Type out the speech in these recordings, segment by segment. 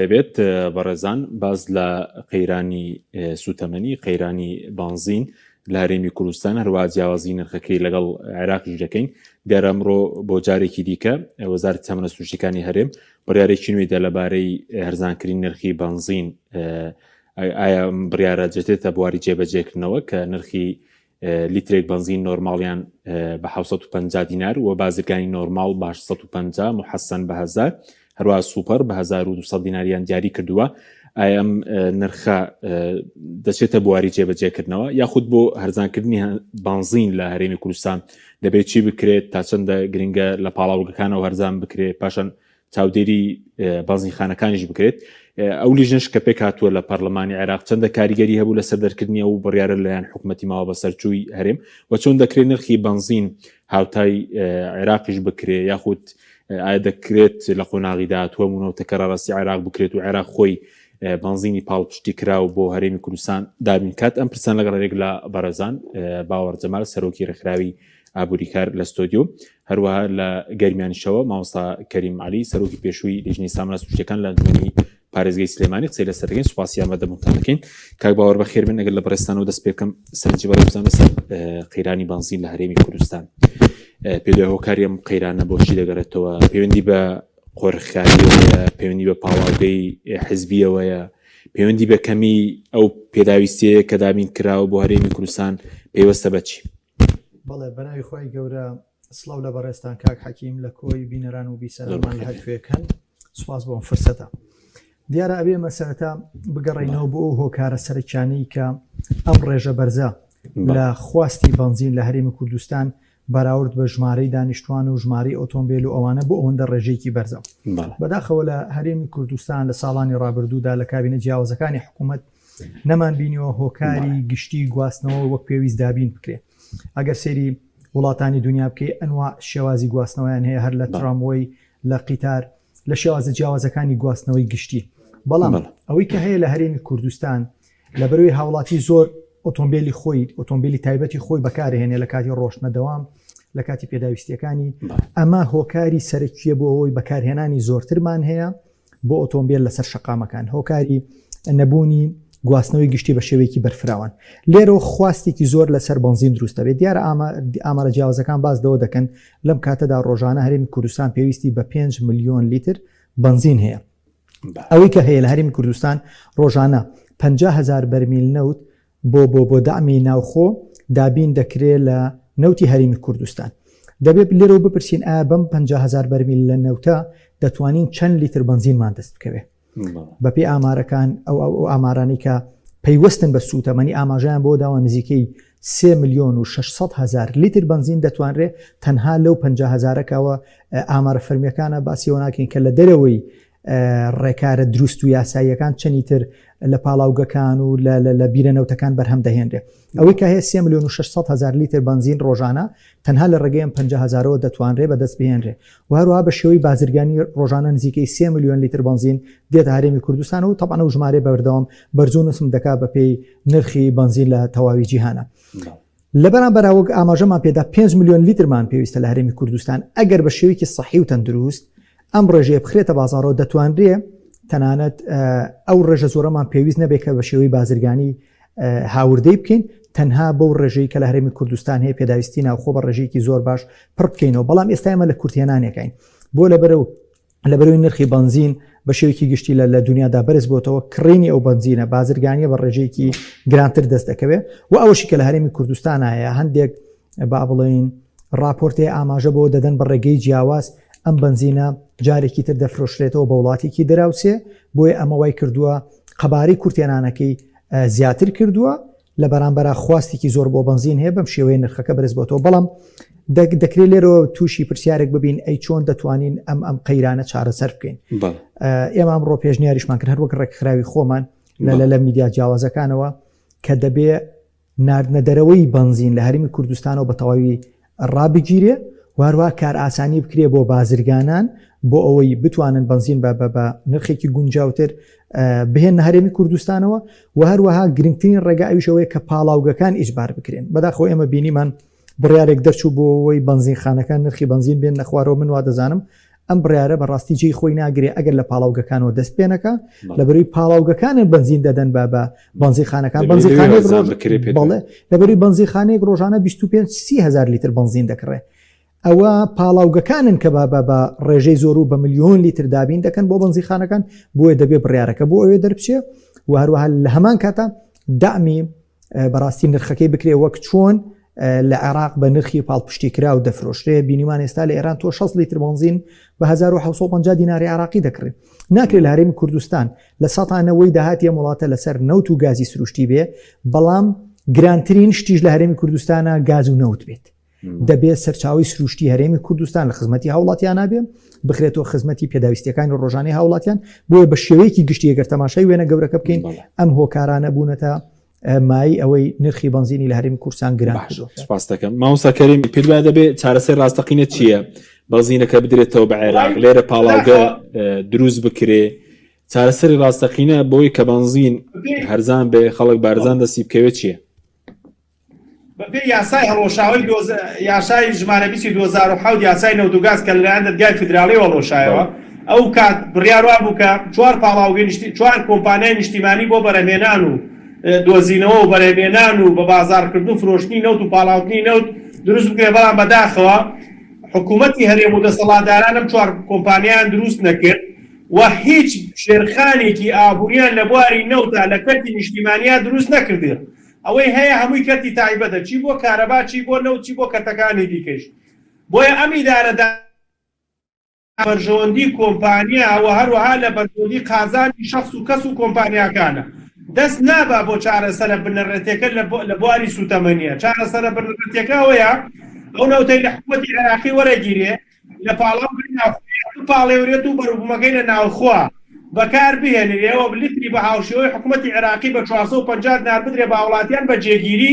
لەبێت بەڕێزان باز لە قەیرانی سوتەمەنی قەیرانی بانزین لە هەرێمی کوردستان هەروە جیاوازی نرخەکەی لەگەڵ عێراقیش دەکەین. دیارە ئەمڕۆ بۆ جارێکی دیکە وەزارەتی تەمەنە سروشتیەکانی هەرێم بڕیارێکی نوێدا لەبارەی هەرزانکردنی نرخی بانزین ئایا بڕیارە جێتێتە بواری جێبەجێکردنەوە کە نرخی لیترێک بنزین نۆرماڵیان بە 750 دینار و بازرگانی نۆرماڵ بە 850 محەسەن بە 1000 هەروە سوپەر بە 1200 دیناریان دیاری کردووە. ئایا ئەم نرخە دەچێتە بواری جێبەجێکردنەوە یاخود بۆ هەرزانکردنی بنزین لە هەرێمی کوردستان دەبێت چی بکرێت تا چەندە گرنگە لە پاڵاوگەکانەوە هەرزان بکرێت پاشان چاودێری بنزینخانەکانیش بکرێت. ئەو لیژنەش کە پێک هاتووە لە پەرلەمانی عێراق چەندە کاریگەری هەبوو لە سەردەرکردنی ئەو بڕیارە لەلایەن حکوومەتی ماوە بە سەرچووی هەرێم و چۆن دەکرێت نرخی بنزین هاوتای عێراقیش بکرێت یاخود ئایا دەکرێت لە قۆناغیدا هاتووەمونەوەتەکە ڕاستی عێراق بکرێت و عێراق خۆی بنزینی پاڵپشتی کراو بۆ هەرێمی کوردستان دابین کات. ئەم پرسان لەگەڵێک لە بەڕێزان باوەڕ جەمال سەرۆکی ڕێکخراوی ئابووریکار لە ستۆدیۆ هەروەها لە گەرمیانیشەوە مامۆستا کەریم عەلی سەرۆکی پێشووی لیژنەی سامانە سروشتیەکان لە ئەنجومەنی پارێزگای سلێمانی قسەی لەسەر دەکەین. سوپاسی ئامادەبوونتان دەکەین. کاک باوەڕ بەخێر بن ئەگەر لە بەڕێستانەوە دەست پێ بکەم سەرنجی بەڕێوەبزان لەسەر قەیرانی بنزین لە هەرێمی کوردستان. پێدوای هۆکاری ئەم قەیرانە بۆچی دەگەڕێتەوە؟ پەیوەندی بە قۆڕخاریەوەیە، پەیوەندی بە پاڵاوگەی حیزبیەوەیە، پەیوەندی بە کەمی ئەو پێداویستیەیە کە دابین کراوە بۆ هەرێمی کوردستان پێوەستە بەچی؟ بەڵێ بەناوی خۆی گەورە سڵاو لە بەڕێستان کاک حەکیم لە کۆی بینەران و بیسەرمان لە هەرکوێکەن سوپاس بۆم فرسەتە. دیارە ئەبێ مەسەرەتا بگەڕێنەوە بۆ ئەو هۆکارە سەرکیانەی کە ئەم ڕێژە بەرزە لە خواستی بنزین لە هەرێمی کوردستان بەراورد بە ژمارەی دانیشتوان و ژمارەی ئۆتۆمبیل و ئەوانە بۆ ئەوەندە ڕێژەیەکی بەرزە. بەداخەوە لە هەرێمی کوردستان لە ساڵانی ڕابردوودا لە کابینە جیاوازەکانی حکوومەت نەمان بینیەوە هۆکاری گشتی گواستنەوە وەک پێویست دابین بکرێت. ئەگەر سەیری وڵاتانی دنیا بکەی ئەنواع شێوازی گواستنەوەیان هەیە هەر لە تراموەی لە قیتار لە شێوازە جیاوازەکانی گواستنەوەی گشتی. بەڵام ئەوەی کە هەیە لە هەرێمی کوردستان لە بەروی هاوڵاتی زۆر ئۆتۆمبیلی خۆی ئۆتۆمبیلی تایبەتی خۆی بەکارهێنێ لە کاتی ڕۆشنەدەوام لە کاتی پێداویستیەکانی ئەمە هۆکاری سەرکیە بۆ ئەوەی بەکارهێنانی زۆرترمان هەیە بۆ ئۆتۆمبیل لەسەر شەقامەکان هۆکاری نەبوونی گواستنەوەی گشتی بە شێوەیەکی بەرفراوان. لێرەوە خواستێکی زۆر لەسەر بنزین دروستە بێت. دیارە ئامارە جیاوازەکان بازدەوە دەکەن لەم کاتەدا ڕۆژانە هەرێمی کوردستان پێویستی بە 5 ملیۆن لیتر بنزین هەیە. ئەوەی کە هەیە لە هەرێمی کوردستان ڕۆژانە 50,000 بەرمیل نەوت بۆ دامی ناوخۆ دابین دەکرێت لە نەوتی هەرێمی کوردستان. دەبێت لێرەوە بپرسین ئایا بەم 50,000 بەرمیل لە نەوتە دەتوانین چەند لیتر بنزینمان دەست بکەوێت؟ بەپێی ئامارەکان ئەو ئامارانی کە پەیوەستن بە سوتەمەنی ئاماژیان بۆ داوە نزیکەی 3 ملیۆن و 600,000 لیتر بنزین دەتوانرێت تەنها لەو 50,000ەکەوە ئامارە فەرمیەکانە باسیەوە ناکەین کە لە دەرەوەی ڕێکارە دروست و یاساییەکان چەندی تر لە پاڵاوگەکان و لە بیرەنەوتەکان بەرهەم دەهێنرێ. ئەوەی کە هەیە 3 ملیۆن و 600,000 لیتر بنزین ڕۆژانە تەنها لە ڕێگەی 50,000ەوە دەتوانرێت بەدەست بهێنرێ و هەروەها بە شێوەی بازرگانی ڕۆژانە نزیکەی 3 ملیۆن لیتر بنزین دێتە هەرێمی کوردستان و تەبعاً و ژمارە بەردەوام بەرزوو نووسم دەکات بەپێی نرخی بنزین لە تەواوی جیهانە. لەبەرامبەر ئاماژەمان پێدا 5 ملیۆن لیترمان پێویستە لە هەرێمی کوردستان. ئەگەر بە شێوەیەکی سەحی و تەندروست ئەم ڕێژەیە بخرێتە بازاڕەوە دەتوانرێت تەنانەت ئەو ڕێژە زۆرەمان پێویست نەبێت کە بە شێوەی بازرگانی هاوردەی بکەین تەنها بەو ڕێژەی کە لە هەرێمی کوردستان هەیە پێداویستی ناوخۆ بە ڕێژەیەکی زۆر باش پڕ بکەینەوە. بەڵام ئێستا ئێمە لە کورتێنانەکەین بۆ لەبەرەوەی نرخی بنزین بە شێوەیەکی گشتی لە دنیادا بەرز بۆتەوە کڕینی ئەو بنزینە بازرگانیە بە ڕێژەیەکی گرانتر دەست دەکەوێت و ئەوەشی کە لە هەرێمی کوردستان هەیە هەندێک با بڵێن راپۆرتی ئاماژە بۆ دەدەن بە ڕێگەی جیاواز ئەم بنزینە جارێکی تر دەفرۆشرێتەوە بە وڵاتێکی دراوسێ بۆیە ئەمە وای کردووە قەبارەی کورتێنانەکەی زیاتر کردووە لە بەرامبەر خواستێکی زۆر بۆ بنزین هەیە بەم شێوەیە نرخەکە بەرز بۆتەوە. بەڵام دەکرێت لێرەوە تووشی پرسیارێک ببین ئەی چۆن دەتوانین ئەم قەیرانە چارەسەر بکەین. ئێمە ئەمڕۆ پێشنیاریشمان کرد هەر وەک ڕێکخراوی خۆمان لە میدیا جیاوازەکانەوە کە دەبێ ناردنەدەرەوەی بنزین لە هەرێمی کوردستانەوە بە تەواوی ڕابگیرێ واروها کار ئاسانی بکرێ بۆ بازرگانان بۆ ئەوەی بتوانن بنزین بە نرخێکی گونجاوتر بهێنە هەرێمی کوردستانەوە و هەروەها گرنگترین ڕێگا ئەویشەوەی کە پاڵاوگەکان ئیجبار بکرێن. بەداخەوە ئێمە بینیمان بڕیارێک دەرچوو بۆ ئەوەی بنزینخانەکان نرخی بنزین بێن نەخوارەوە من وا دەزانم ئەم بڕیارە بەڕاستی جێی خۆی ناگرێ ئەگەر لە پاڵاوگەکانەوە دەست پێنەکە لەبەروی پاڵاوگەکانە بنزین دەدەن بە بنزینخانەکان لەبەروی بنزینخانەیەک ڕۆژانە 25-30,000 لیتر بنزین دەکڕێت. ئەوە پاڵاوگەکانن کە بە ڕێژەی زۆر و بە ملیۆن لیتر دابین دەکەن بۆ بنزینخانەکان بۆیە دەبێت بڕیارەکە بۆ ئەوێ دەربچێ و هەروەها لە هەمان کاتە دامی بەڕاستی نرخەکەی بکرێ وەک چۆن لە عێراق بە نرخی پاڵپشتی کرا و دەفرۆشرێ. بینیمان ئێستا لە ئێران تۆ 6 لیتر بنزین بە 1750 دیناری عراقی دەکڕێت. ناکرێت لە هەرێمی کوردستان لە سەتانەوەی داهاتیە وڵاتە لەسەر نەوت و گازی سروشتی بێ، بەڵام گرانترین شتیش لە هەرێمی کوردستانە گاز و نەوت بێت. دەبێت سەرچاوی سروشتی هەرێمی کوردستان لە خزمەتی هاوڵاتیان نابێ، بخرێتەوە خزمەتی پێداویستیەکانی ڕۆژانەی هاوڵاتیان. بۆیە بە شێوەیەکی گشتی ئەگەر تەماشای وێنە گەورەکە بکەین ئەم هۆکارانە بوونەتە مای ئەوەی نرخی بنزینی لە هەرێمی کوردستان گران کردووە. سپاس دەکەم. مامۆستا کەریم پێت وایە دەبێت چارەسەر ڕاستەقینە چییە؟ بنزینەکە بدرێتەوە بە عێراق، لێرە پاڵاوگە دروست بکرێ. چارەسەری ڕاستەقینە بۆی کە بنزین هەرزان بێ خەڵک بارزان دەستی بکەوێت چییە؟ بەپێی یاسای هەڵۆشاوی یاسای ژمارە 2007 یاسای نەوت و گاز کە لەلایەن دەرگای فیدراڵی هەڵۆشایەوە، ئەو کات بڕیار وا بوو کە 4 کۆمپانیای نیشتیمانی بۆ بەرهەمێنان و دۆزینەوە و بەرهەمێنان و بە بازارکردن و فرۆشتنی نەوت و پاڵاوتنی نەوت دروست بکرێ. بەڵام بەداخەوە حکوومەتی هەرێم و دەسەڵاتداران ئەم 4 کۆمپانیایان دروست نەکرد و هیچ شێرخانێکی ئابووریان لە بواری نەوتە لە کەرتی نیشتیمانیا دروست نەکردێ. ئەوەی هەیە هەمووی کەرتی تایبەتە، چی بۆ کارەبا، چی بۆ نەوت، چی بۆ کەتەکانی دیکەش. بۆیە ئەم ئیدارەدا بەرژەوەندی کۆمپانیا و هەروەها لە بەرژەوەندی قازانی شەخص و کەس و کۆمپانیاکانە دەست نابا بۆ چارەسەرە بنەڕەتەکە لە بواری سوتەمەنیە. چارەسەرە بنەڕەتەکە ئەوەیە ئەو نەوتەی لە حکومەتی عێراقی وەرەگیرێ لە پاڵێورێت و بەروبوومەکەی لە ناوخوا بەکار بهێنرێەوە بلیتری بە هاوشێوەی حکومەتی عێراقی بە 450 دینار بدرێ بە وڵاتیان بە جێگیری.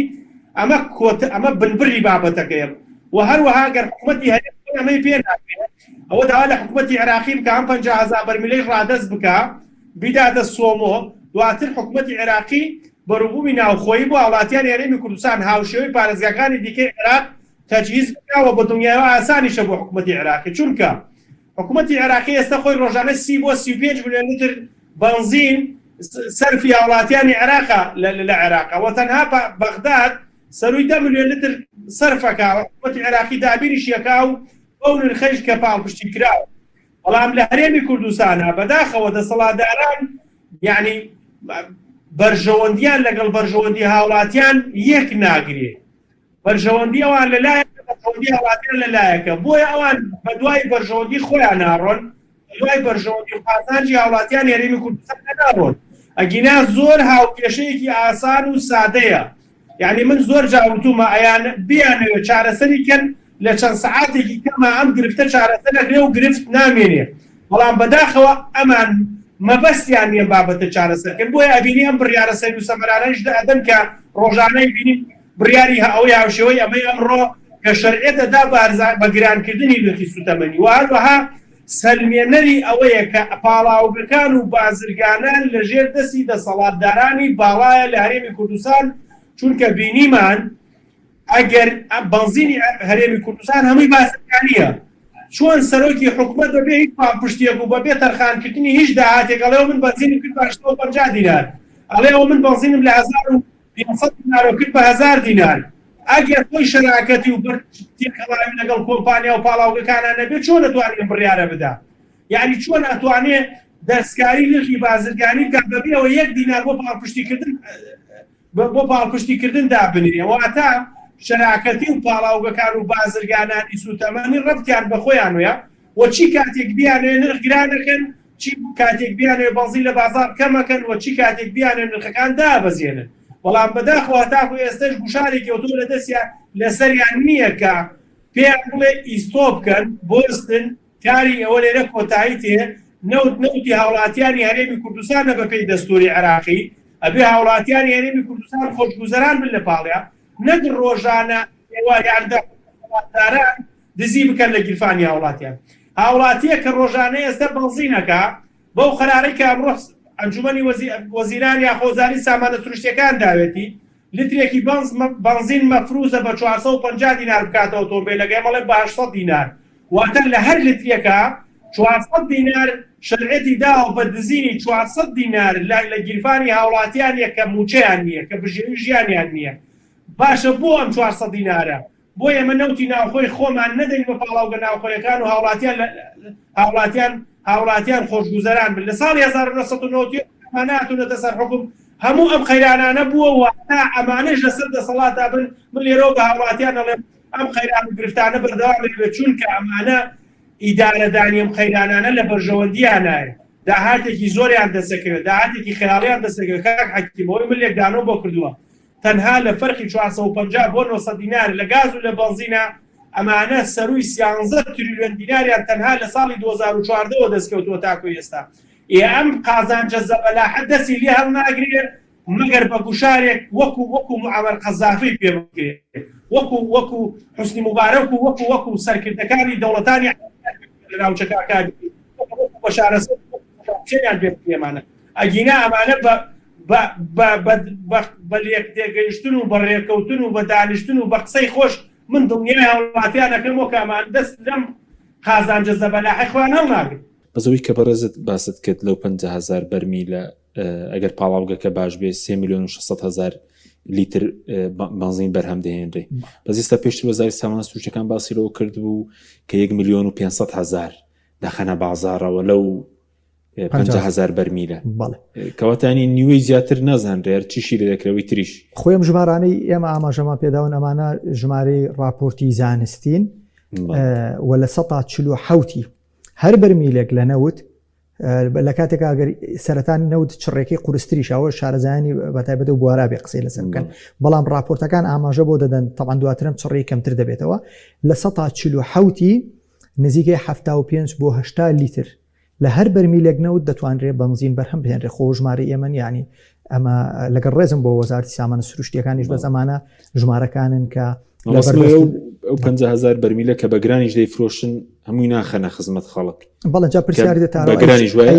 ئەمە بنبری بابەتەکەیە و هەروەها گەر حکومەتی هەرێم ئەمەی پێ ناکرێت ئەوە داوا لە حکومەتی عێراقی بکە ئەم 50,000 بەرمیلەی ڕادەست بکە بیداتە سۆمۆ، دواتر حکومەتی عێراقی بەروبوومی ناوخۆیی بۆ وڵاتیان هەرێمی کوردستان هاوشێوەی پارێزگاکانی دیکەی عێراق تەجهیز بکەوە بە دنیاوە ئاسانیشە بۆ حکومەتی عێراقی. چونکە حکومەتی عێراقی ئێستا خۆی ڕۆژانە 30 بۆ 35 ملیۆن لیتر بنزین سەرفی هاوڵاتیانی عێراقا لە عێراقەوە. تەنها بەغداد سەرووی 10 ملیۆن لیتر سەرفەکە حکومەتی عێراقی دابینیش یەکا و ئەو نرخەش کە پاڵپشتی کراوە. بەڵام لە هەرێمی کوردستانە بەداخەوە دەسەڵاتداران یعنی بەرژەوەندیان لەگەڵ بەرژەوەندی هاوڵاتیان یەک ناگرێ. بەرژەوەندی ئەوان لەلایەن بەرژەوەندی هاوڵاتیان لەلایەکە، بۆیە ئەوان بە دوای بەرژەوەندی خۆیان ناڕۆن، دوای بەرژەوەندی قازانجی هاوڵاتیان هەرێمی کوردستان ناڕۆن. ئەگینا زۆر هاوکێشەیەکی ئاسان و سادەیە. یعنی من زۆر جاوتومە ئەیان بیانەوێت چارەسەریکەن لە چەند سەعاتێکی کەمە ئەم گرفتە چارەسەر نەکرێ و گرفت نامێنێ. بەڵام بەداخەوە ئەمان مەبەستیان نیە بابەتە چارەسەرکردن. بۆیە ئەبینی ئەم بڕیارە سەر و سەمەرانەش دەدەن کە ڕۆژانەی بینیم بڕیاری ئەوەی هاوشێوەی ئەمەی ئەمڕۆ کە شەرعێتەدا بە گرانکردنی نرخی سوتەمەنی و هەروەها سەلمێنەری ئەوەیە کە پاڵاوگەکان و بازرگانان لەژێر دەستی دەسەڵاتدارانی باڵایە لە هەرێمی کوردستان. چونکە بینیمان ئەگەر بنزینی هەرێمی کوردستان هەمووی بازرگانیە، چۆن سەرۆکی حکومەت بەبێ هیچ پاڵپشتیەک و بەبێ تەرخانکردنی هیچ داهاتێک ئەڵێ من بنزینی کرد بە 850 دینار، ئەڵێ من بنزینم لە 1500 دینارەوە کرد بە 1000 دینار. ئەگەر خۆی شەراکەتی و تێکەڵاوی لەگەڵ کۆمپانیا و پاڵاوگەکانە نەبێت چۆن ئەتوانێت بڕیارە بدا؟ یعنی چۆن ئەتوانێت دەستکاری نرخی بازرگانی بکات بەبێ ئەوە 1 دینار بۆ پاڵپشتیکردن دابنێ. واتە شەراکەتی و پاڵاوگەکان و بازرگانانی سوتەمەنی ڕەبتیان بە خۆیان وە و چی کاتێک بیانێ نرخ گرانەکەن، چی کاتێک بیانێ بنزین لە بازار کەمەکەن و چی کاتێک بیانێ نرخەکان دابەزێنن. بەڵام بەداخەوە تاکو ئێستش گوشارێکی ئۆتۆ لە دەستیان لەسەریان نییە کە پێیان بڵێ ئیستۆ بکەن بۆستن کاری ئەوە لێرە کۆتایی تێ نەوتی هاوڵاتیانی هەرێمی کوردستانە بەپێی دەستوری عێراقی ئەبێ هاوڵاتیانی هەرێمی کوردستان خۆشگوزەران بن لە پاڵیا، نەک ڕۆژانە ئێواران دزی بکەن لە گیرفانی هاوڵاتیان. هاوڵاتیە کە ڕۆژانە ئێستا بنزینەکە بەو خەرارەی کە ئەمڕۆ ئەنجومەنی وەزیران یا خۆزاری سامانە سروشتیەکان داوێتی لیترێکی بنزین مەفروزە بە 450 دینار بکاتە ئۆتۆمبیلەکەی مەڵێ بە 800 دینار، واتە لە هەر لیترێکە 400 دینار شرعەتی داوە بە دزینی 400 دینار لە گیرفانی هاوڵاتیان کە موچەیان نییە کە بژێوی ژیانیان نییە باشە بۆ ئەم 400 دینارە بۆ ئێمە نەوتی ناوخۆی خۆمان نەدەین بە پاڵاوگە ناوخۆیەکان و هاوڵاتیان خۆشگوزەران بن لە ساڵی 1990 ئەماناتونەتە سەر حکم هەموو ئەم خەیرانانە بووە ئەمانەش لەسەر دەسەڵاتدا بن من لێرەوە بە هاوڵاتیان دەڵێم ئەم خەیران و گرفتانە بەردەوام بێت چونکە ئەمانە ئیدارەدانی ئەم خەیرانانە لە بەرژەوەندیانایە داهاتێکی زۆریان دەسەکرێت داهاتێکی خەیاڵیان دەسەکرێت کاک حەکیمەوەی من لێکدانەوە بۆ کردووە تەنها لە فەرقی 450 بۆ 900 دینار لە گاز و لە بەنزینە ئەمانە سەروی 13 تریلیۆن دیناریان تەنها لە ساڵی 2014ەوە دەستکەوتووە تاکو ئێستا ئەم قازانجە زەبەلاحە دەستی لێ هەڵناگرێت مەگەر بە گوشارێک وەکو معەمەر قەزافی پێ بکرێت وەکو حوسنی موبارەک و وەکو سەرکردەکانی دەوڵەتانی ناوچەکان بەشارەسەریان پێ پێمانە ئەگینا ئەمانە بە لێکتێگەیشتن و بە ڕێکەوتن و بە دانیشتن و بە قسەی خۆش من دڵنیای هاوڵاتیانەکەم وەکو ئەمان دەست لەم قازانجە زەبەلاحی خۆیان هەڵناگرن بەزەوەی کە بەڕێزت باست کرد لەو 50,000 بەرمیلە ئەگەر پاڵاوگەکە باش بێ 3,600,000 لیتر بنزین بەرهەم دەهێنرێ بەس ئێستا پێشتر وەزاری سامانە سروشتەکان باسیرەوە کرد بوو کە 1,500,000 داخەنە بازاڕەوە لەو 50,000 بەرمیلە کەواتانی نیوەی زیاتر نازانرێ چیشی لێ دەکرەوەی تریش خۆیم ژمارانەی ئێمە ئاماژەما پێداون ئەمانە ژمارەی راپۆرتی زانستین و لە 147 هەر بەرمیلێک لە نەوت لە کاتێک ئەگەر سەرەتان نەوت چڕێکی قورستریشەوە شارەزایانی بەتایبەت و بوارا بێ قسەی لەسەر بکەن بەڵام راپۆرتەکان ئاماژە بۆ دەدەن تەمان دواترم چڕێی کەمتر دەبێتەوە لە 147 نزیکەی 75 بۆ 80 لیتر لە هەر بەرمیلێک نەوت دەتوانرێت بەنزین بەرهەم بهێنرێ خۆ ژمارە ئێمە یانی ئەمە لەگەڵ ڕێزم بۆ وەزارەتی سامانە سروشتیەکانیش بە زەمانە ژمارەکانن کە 50,000 بەرمیلە کە بەگرانیش دەیفرۆشن هەمووی ناخەنە خزمەت خەڵک بەڵێ جا پرسیاری دەتارەوە بەگرانیش وایە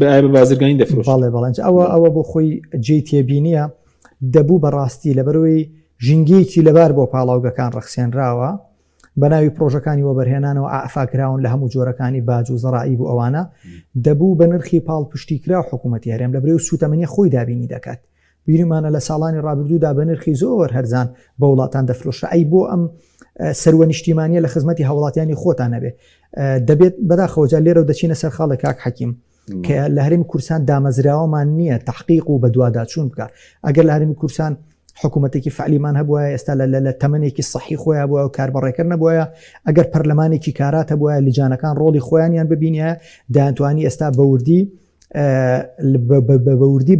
بە بازرگانی دەفرۆشن بەڵێ ئەوە بۆ خۆی جێی تێبینیە دەبوو بەڕاستی لەبەرەوەی ژینگەیەکی لەبار بۆ پاڵاوگەکان ڕەخسێنراوە بە ناوی پرۆژەکانی وەبەرهێنانەوە ئافاکراون لە هەموو جۆرەکانی باج و زەڕایی بوو ئەوانە دەبوو بە نرخی پاڵ پشتیکرا حکوومەتی هەرێم لە برێ و سوتەمەنی خۆی دابینی دەکات بیرمانە لە ساڵانی ڕابردوودا بە نرخی زۆر هەرزان بە وڵاتان دەفرۆشە ئەی بۆ ئەم سەروە نیشتیمانیە لە خزمەتی هاوڵاتیانی خۆتان نەبێ دەبێت بەداخەوەجا لێرە دەچینە سەر خاڵە کاک حەکیم کە لە هەرێمی کورسان دامەزراوەمان نییە تحقیق و بە دوواداچوون بکە ئەگەر لە هەرێمی کورسان حکوومەتێکی فعلیمان هەبووە ئێستا لە تەمەنێکی صحی خۆیان بووە و کاربڕێکرد نەبووە ئەگەر پەرلەمانێکی کارات هەبووە لیجانەکان ڕۆڵی خۆیانیان ببینە دایانتوانی ئێستا بەوردی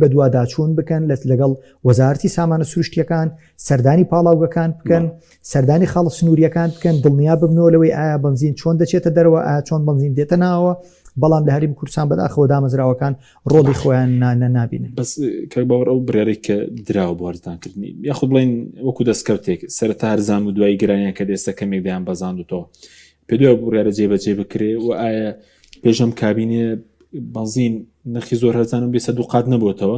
بە دوواداچوون بکەن لەگەڵ وەزارەتی سامانە سروشتیەکان سەردانی پاڵاوگەکان بکەن سەردانی خاڵ سنووریەکان بکەن دڵنیا ببنەوە لەوەی ئایا بنزین چۆن دەچێتە دەرەوە ئایا چۆن بنزین دێتە ناوە بەڵام لە هەرێمی کوردستان بەداخەوە دامەزراوەکان ڕۆڵی خۆیان نابینن بەس کە باوەڕ ئەو بڕیارێک کە دراوە بۆ هەرزانکردنی یاخود بڵێن وەکو دەستکەوتێک سەرەتا هەرزان و دوای گرانیان کە دێستە کەمێک دەیان بەزاندوتەوە پێدوای بڕیارە جێبەجێ بکرێ و ئایا پێشەم کابینێ بنزین نرخی زۆر هەرزانم بێ 100 قات نەبووتەوە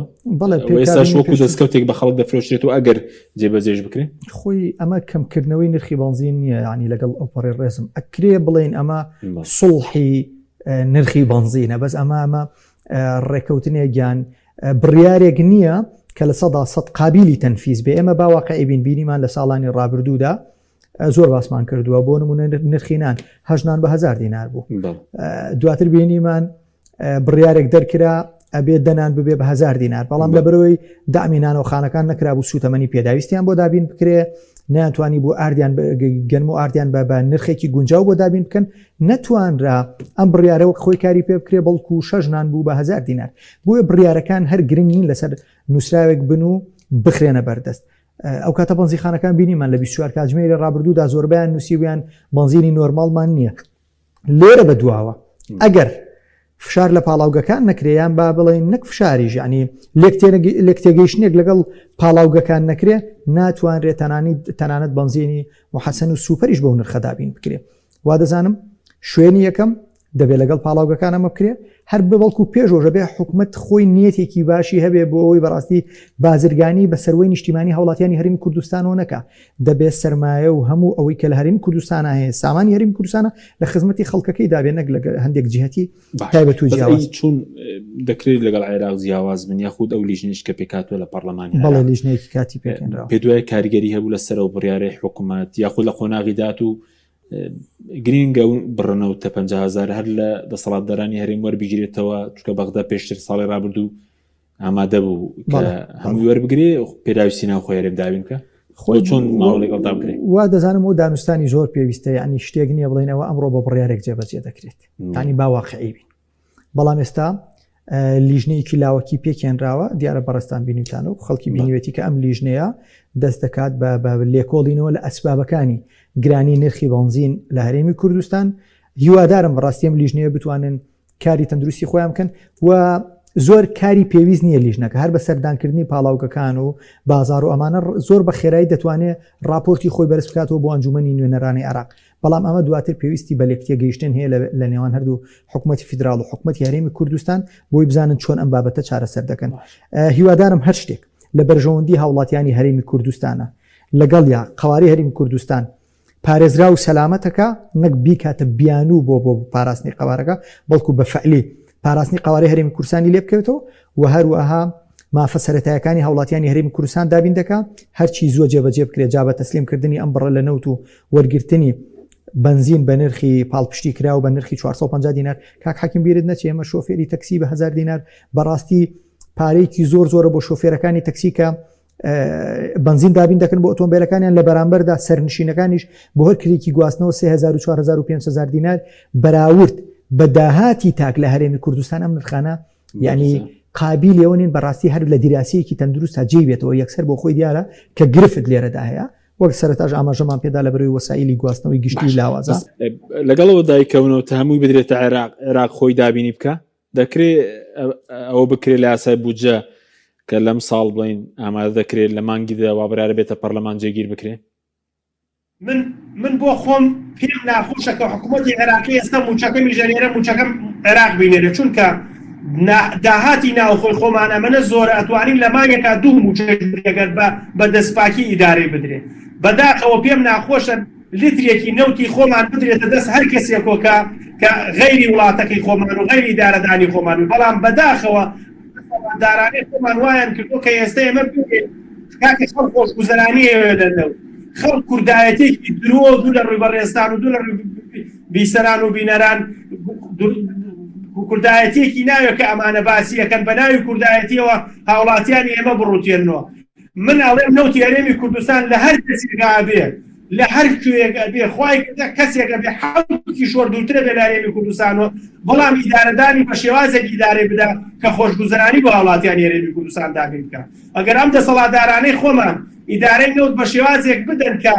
ئێستاش وەکو دەستکەوتێک بە خەڵک دەفرۆشرێت و ئەگەر جێبەجێش بکرێت خۆی ئەمە کەمکردنەوەی نرخی بنزین نیە ینی لەگەڵ ئۆپەڕی ڕێزم ئەکرێ بڵێن ئەمە سڵحی نرخی بنزینە بەس ئەمە ڕێکەوتنێ گیان بڕیارێک نییە کە لە 100 قابلی تەنفیز بێ ئێمە باواقع بینیمان لە ساڵانی ڕابردوودا زۆر باسمان کردووە بۆ نمونە نرخینان هەژنان بە 1000 دینار بوو دواتر بینیمان بڕیارێک دەرکرا ئەبێت دەنان ببێ بە 1000 دینار بەڵام لە بەرەوەی دامینان و خانەکان نەکرا بوو سوتەمەنی پێداویستیان بۆ دابین بکرێ ناتوانی بۆ ئاردیان گەنم و ئاردیان بە نرخێکی گونجاو بۆ دابین بکەن نەتوانرا ئەم بڕیارەوە خۆی کاری پێ بکرێ بەڵکو شەژنان بوو بە 1000 دینار بۆیە بڕیارەکان هەر گرنگ نین لەسەر نووسراوێک بن و بخرێنە بەردەست ئەو کاتە بنزیخانەکان بینیمان لە 24 کاتژمێری ڕابردوودا زۆربیان نووسیویان بنزینی نۆرمالمان نییە لێرە بە دواوە ئەگەر فشار لە پاڵاوگەکان نەکرێیان با بڵێن نەک فشاریش ینی لێکتێگەیشتنێک لەگەڵ پاڵاوگەکان نەکرێ ناتوانرێت تەنانەت بنزینی محەسەن و سوپەریش بەو نرخەدابین بکرێ وا دەزانم شوێنی یەکەم دەبێت لەگەڵ پاڵاوگەکان ئەمە بکرێت هەر بەڵکو پێشۆژە بێ حکومت خۆی نیەتێکی باشی هەبێ بۆ ئەوی بەڕاستی بازرگانی بە سەروەی نیشتیمانی هەوڵاتیانی هەرمی کوردستانەوە نەکە دەبێت سەرمایە و هەموو ئەوەی کە لە هەرمی کوردستانە هەیە سامانی هەرمی کوردستانە لە خزمەتی خەڵکەکەی دابێت نەک لە هەندێک جهتی تایبەت و جیاواز چون دەکرێت لەگەڵ عێراق جیاواز بن یاخود ئەو لیژنەیەش کە پێکاتوە لە پەرلەمانی بەڵێ لیژنەیەکی کاتی پێکەنراوە پێ دوای کاریگەری هەبوو لەسەر ئەو بڕیارەی حکوومەت یاخود لە قۆناغی دات و گرینگە بڕنەوە تە 50,000 هەر لە دەسەڵاتدارانی هەرێم وەربگیرێتەوە چکە بەغدا پێشتر ساڵی ڕابردوو ئامادە بوو هەمووی وەربگرێ پێداویستی ناو خۆی هەرێم دابین کە خۆی چۆن ماوە لەگەڵدا بکرێت وا دەزانم ئەو دانوستانی زۆر پێویستە ینی شتێک نییە بڵێنەوە ئەمڕۆ بە بڕیارێک جێبەجێ دەکرێت تانی باواقعی بین بەڵام ئێستا لیژنەیەکی لاوەکی پێکێنراوە دیارە بەڕستان بینیتانە و خەڵکی بینیوێتی کە ئەم لیژنەیە دەست دەکات بە لێکۆڵینەوە لە ئەسبابەکانی گرانی نرخی بنزین لە هەرێمی کوردستان هیوادارم بەڕاستی ئەم لیژنەیە بتوانن کاری تەندروستی خۆیان بکەن و زۆر کاری پێویست نییە لیژنەکە هەر بە سەردانکردنی پاڵاوگەکان و بازار و ئەمانە زۆر بە خێرایی دەتوانێت راپۆرتی خۆی بەرز بکاتەوە بۆ ئەنجومەنی نوێنەرانی عێراق بەڵام ئەمە دواتر پێویستی بە لێکتێ گەیشتن هەیە لە نێوان هەردوو حکوومەتی فیدرال و حکوومەتی هەرێمی کوردستان بۆی بزانن چۆن ئەم بابەتە چارەسەر دەکەن هیوادارم هەر شتێک لە بەرژەوەندی هاوڵاتیانی هەرێمی کوردستانە لەگەڵ یا قواری هەرێمی کوردستان پارێزرا و سەلامەتەکە نەک بیکاتە بیانوو بۆ پاراستنی قوارەکە بەڵکو بە فعلی پاراستنی قواری هەرێمی کوردستانی لێ بکەوێتەوە و هەروەها مافە سەرەتایەکانی هاوڵاتیانی هەرێمی کوردستان دابین دەکات هەرچی زۆر جێبەجێ بکرێت جا بە تەسلیمکردنی ئەم بڕە لە نەوت و وەرگرتنی بنزین بە نرخی پاڵپشتی کرا و بە نرخی 450 دینار کاک حاکم بیرت نەچێ ئەمە شۆفێری تەکسی بە 1000 دینار بەڕاستی پارەیەکی زۆرە بۆ شۆفێرەکانی تەکسی کە بنزین دابین دەکەن بۆ ئۆتۆمبیلەکانیان لە بەرامبەردا سەرنشینەکانیش بۆ هەر کرێکی گواستنەوە 3000 و 4500 دینار بەراورد بە داهاتی تاک لە هەرێمی کوردستان ئەم نرخانە یعنی قابل ئەوەنین بەڕاستی هەر لە دیراسیەکی تەندروست تا جێبێتەوە یەکسەر بۆ خۆی دیارە کە گرفت لێرەدا هەیە وەک سەرەتاش ئاماژەمان پێدا لە بەروی وەسایلی گواستنەوەی گشتی لاوازە لەگەڵەوە دایکەونەوە تا هەمووی بدرێتە عێراق خۆی دابینی بکە دەکرێت ئەوە بکرێت لە یاسای بودجە کە لەم ساڵ بڵین ئامادە دەکرێت لە مانگیدا وابرارە بێتە پەرلەمان جێگیر بکرێت من بۆ خۆم پێم ناخۆشە کە حکوومەتی عێراقی ئێستا موچەکەمی ژەرێرە موچەکەم عێراق بینێرە چونکە داهاتی ناوخۆی خۆمان ئەمەنە زۆرە ئەتوانین لە مانگێکا دوو موچەگەر بە دەستپاکی ئیدارەی بدرێت بەداخەوە پێم ناخۆشە لیترێکی نەوتی خۆمان بدرێتە دەست هەر کەسێکۆکە کە غەیری وڵاتەکەی خۆمان و غەیری ئیدارەدانی خۆمان و بەڵام بەداخەوە دارانەی خۆمان وایان کردو کە ئێستا ئێمە بێت کاکە خەڵ خۆشگوزەرانی دەنەوە خەڵ کوردایەتێکی درۆ دوو لە ڕووی بەڕێستان و دوو لە ڕووی بیسەران و بینەران کوردایەتێکی ناوێت کە ئەمانە باسی یەکەن بە ناوی کوردایەتیەوە هاوڵاتیانی ئێمە بڕوتێنەوە من ئەڵێم نەوتی هەرێمی کوردستان لە هەر کەسێکا بێ لە هەر کوێیەکە بێ خوای کەسێکە بێ حەوتی شۆر دوورترە بێ لە هەرێمی کوردستانەوە بەڵام ئیدارەدانی بە شێوازێک ئیدارەی بدا کە خۆشگوزەرانی بۆ هاوڵاتیانی هەرێمی کوردستان دابین بکە ئەگەر ئەم دەسەڵاتدارانەی خۆمان ئیدارەی نەوت بە شێوازێک بدەن کە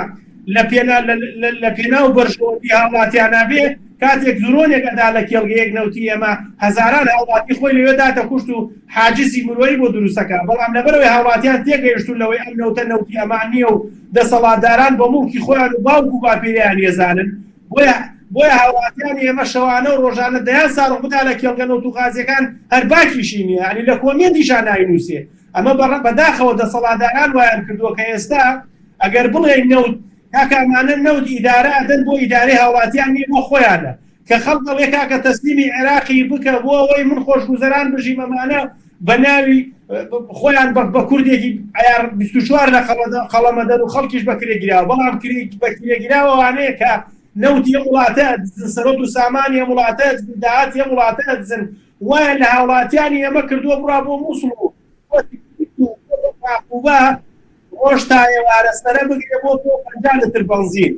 لە پێنا و بەرژەوەندی هاوڵاتیانە بێ کاتێک زۆرۆنێک ئەدا لە کێڵگەیەک نەوتی ئێمە هەزاران هاوڵاتی خۆی لەوێداتە کوشت و حاجزی مرۆیی بۆ دروستەکە بەڵام لەبەرەوەی هاوڵاتیان تێگەیشتون لەوەی ئەم نەوتە نەوتی ئەمان نییە و دەسەڵاتداران بە موڵکی خۆیان و باوک و باپیریان ێزانن بۆیە هاوڵاتیانی ئێمە شەوانە و ڕۆژانە دەیان ساڕۆ بدا لە کێڵگە نەوت و غازیەکان هەر باکیشی نییە ینی لە کۆمێندیشان ناینووسێ ئەمە بەداخەوە دەسەڵاتداران وایان کردووە کە ئێستا ئەگەر بڵێن نەوت کاکەمانە نەوت ئیدارە ئەدەن بۆ ئیدارەی هاوڵاتیان نیە بۆ خۆیانە کە خەڵک دەڵێ کاکە تەسلیمی عێراقی بکە بۆ ئەوەی من خۆشگوزەران بژیم ئەمانە بە ناوی خۆیان بە کوردێکی ئایار 24 لە خەڵەمەدەن و خەڵکیش بەکرێگیراوە بەڵام بەکرێگیراوەوانەیە کە نەوتی وڵاتە دزن سەرۆت و سامانی وڵاتە داهاتی وڵاتە دزن وایە لە هاوڵاتیانی ئەمە کردووە بڕا بۆ مووسڵ و ڕۆژ تا ئێوارەستەرە بگرێ بۆ 50 لتر بنزین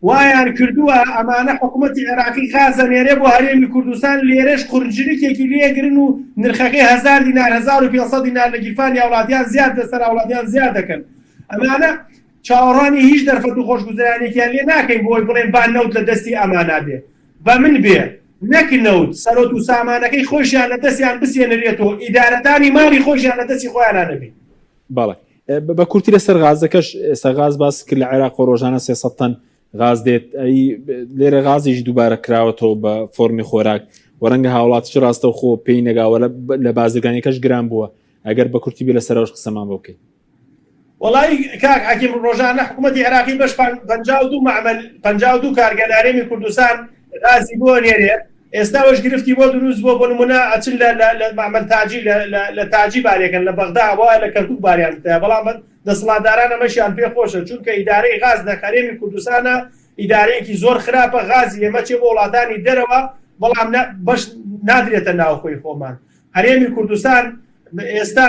وایان کردووە ئەمانە حکوومەتی عێراقی خازەنێرێ بۆ هەرێمی کوردستان لێرەش قورنجلێکێکی لێگرن و نرخەکەی 1000 دینار 1500 دینار لە گیرفانی هاوڵاتیان زیاد دەسەر هاوڵاتیان زیاد دەکەن ئەمانە چاوەڕانی هیچ دەرفەت و خۆشگوزەرانێکیان لێ ناکەین بۆی بڵێن با نەوت لە دەستی ئەمانە بێ بە من بێ نەک نەوت سەرۆت و سامانەکەی خۆشیان لە دەستیان بسێنرێتەوە ئیدارەدانی ماڵی خۆشیان لە دەستی خۆیان نەبێت بەڵێ بە کورتی لەسەر غازەکەش ئێستا غاز باس کرد لە عێراق و ڕۆژانە 300 تەن غاز دێت لێرە غازیش دووبارە کراوەتەوە بە فۆرمی خۆراک وەرەنگە هاوڵاتیش ڕاستە و خۆ پێی نەگاوە لە بازرگانیەکەش گران بووە ئەگەر بە کورتی بێ لەسەرەوەش قسەمان بۆ بکەیت. وڵی کاک حەکیم ڕۆژانە حکوومەتی عێراقی بەش 52 معمل 52 کارگەلارێمی کوردستان غازی بۆ نێرێ ئێستا وەش گرفتی بۆ دروست بۆ بۆ نمونە ئەچن لە معمل تاجی لە تاجی بارێکن لە بەغدا وایە لە کەرکووک باریان بەڵام دەسەڵاتداران ئەمەشیان پێ خۆشە چونکە ئیدارەی غاز لە هەرێمی کوردستانە ئیدارەیەکی زۆر خراپە غازی ئێمە چێ بۆ وڵاتانی دەرەوە بەڵام بەش نادرێتە ناوخۆی خۆمان. هەرێمی کوردستان ئێستا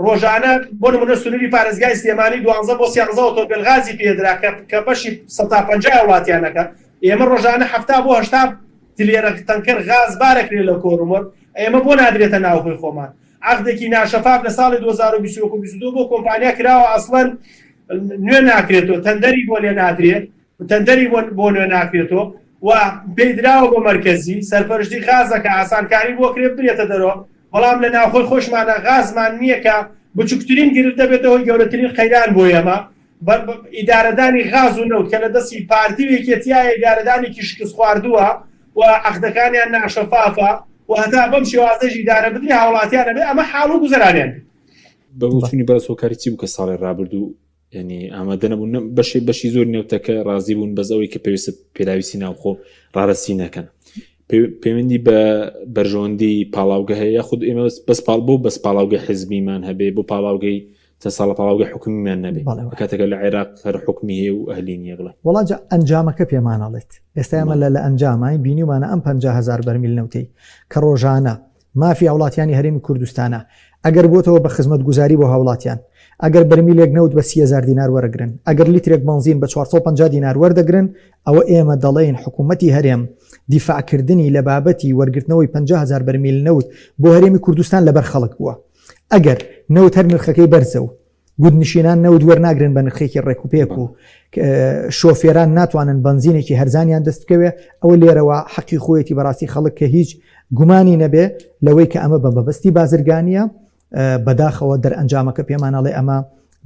ڕۆژانە بۆ نمونە سنووری پارێزگای سلێمانی 12 بۆ 13 ئۆتۆمبیل غازی پێدرا کە بەشی 150 وڵاتیانەکە ئێمە ڕۆژانە 70 بۆ 80 تلێرە تەنکەر غاز بارەکرێ لە کۆڕمۆر ئێمە بۆ نادرێتە ناوخۆی خۆمان. عقدێکی ناشەفاف لە ساڵی 2022 بۆ کۆمپانیا کراوە ئەسڵەن نوێ ناکرێتەوە تەندەری بۆ لێ نادرێت تەندەری بۆ نوێ ناکرێتەوە و پێیدراوە بۆ مەرکەزی سەرپەرشتی غازەکە ئاسانکاری بۆ کرێ برێتە دەرەوە بەڵام لە ناوخۆی خۆشمانە غازمان نییە کە بچووکترین گرت دەبێتەوە گەورەترین خەیران بۆ ئێمە ئیدارەدانی غاز و نەوت کە لە دەستی پارتیوێکێتیایە ئیدارەدانێکی شکست خواردووە و عقدەکانیان ناشەفافە و هەتا بەم شێوازەش ئیدارە بدرێ هاوڵاتیانە بێ ئەمە حاڵ و گوزەرانیان بەچوونی بەرز هۆکاری چی بوو کە ساڵی ڕابردوو ینی ئامادە نەبوون بەشی زۆر نێوتەکە ڕازی بوون بەزەوەی کە پێویستە پێداویستی ناوخۆ ڕارەسی نەکەن پەیوەندی بە بەرژەوەندی پاڵاوگە هەیە خود ئێمە بەسپال بۆ بەس پاڵاوگە حزبیمان هەبێ بۆ پاڵاوگەی چە ساڵە پاڵاوگە حکومیمان نەبێ کاتێکە لە عێراق هەر حکمی هەیە و ئەهلی نییە بڵێ وڵاجە ئەنجامەکە پێمانەڵێت ئێستا ئەمە لە ئەنجامای بینیمانە ئەم 50,000 بەرمیل نەوتەی کە ڕۆژانە مافی هاوڵاتیانی هەرێمی کوردستانە ئەگەر بۆتەوە بە خزمەت گوزاری بۆ هاوڵاتیان ئەگەر بەرمیلێک نەوت بە 30,000 دینار وەرەگرن ئەگەر لیترێک بنزین بە 450 دینار وەردەگرن ئەوە ئێمە دەڵێن حکوومەتی هەرێم دیفاعکردنی لە بابەتی وەرگرتنەوەی 50,000 بەرمیل نەوت بۆ هەرێمی کوردستان لەبەر خەڵک بووە ئەگەر نەوت هەر نرخەکەی بەرزە و گوودنشینان نەوت وەرناگرن بە نرخێکی ڕێکوپێک و شۆفێران ناتوانن بنزینێکی هەرزانیان دەست بکەوێ ئەوە لێرەوە حەقی خۆیەتی بەڕاستی خەڵک کە هیچ گومانی نەبێ لەوەی کە ئەمە بە بەبەستی بازرگانیە بەداخەوە دەرئەنجامەکە پێمانەڵێ ئەمە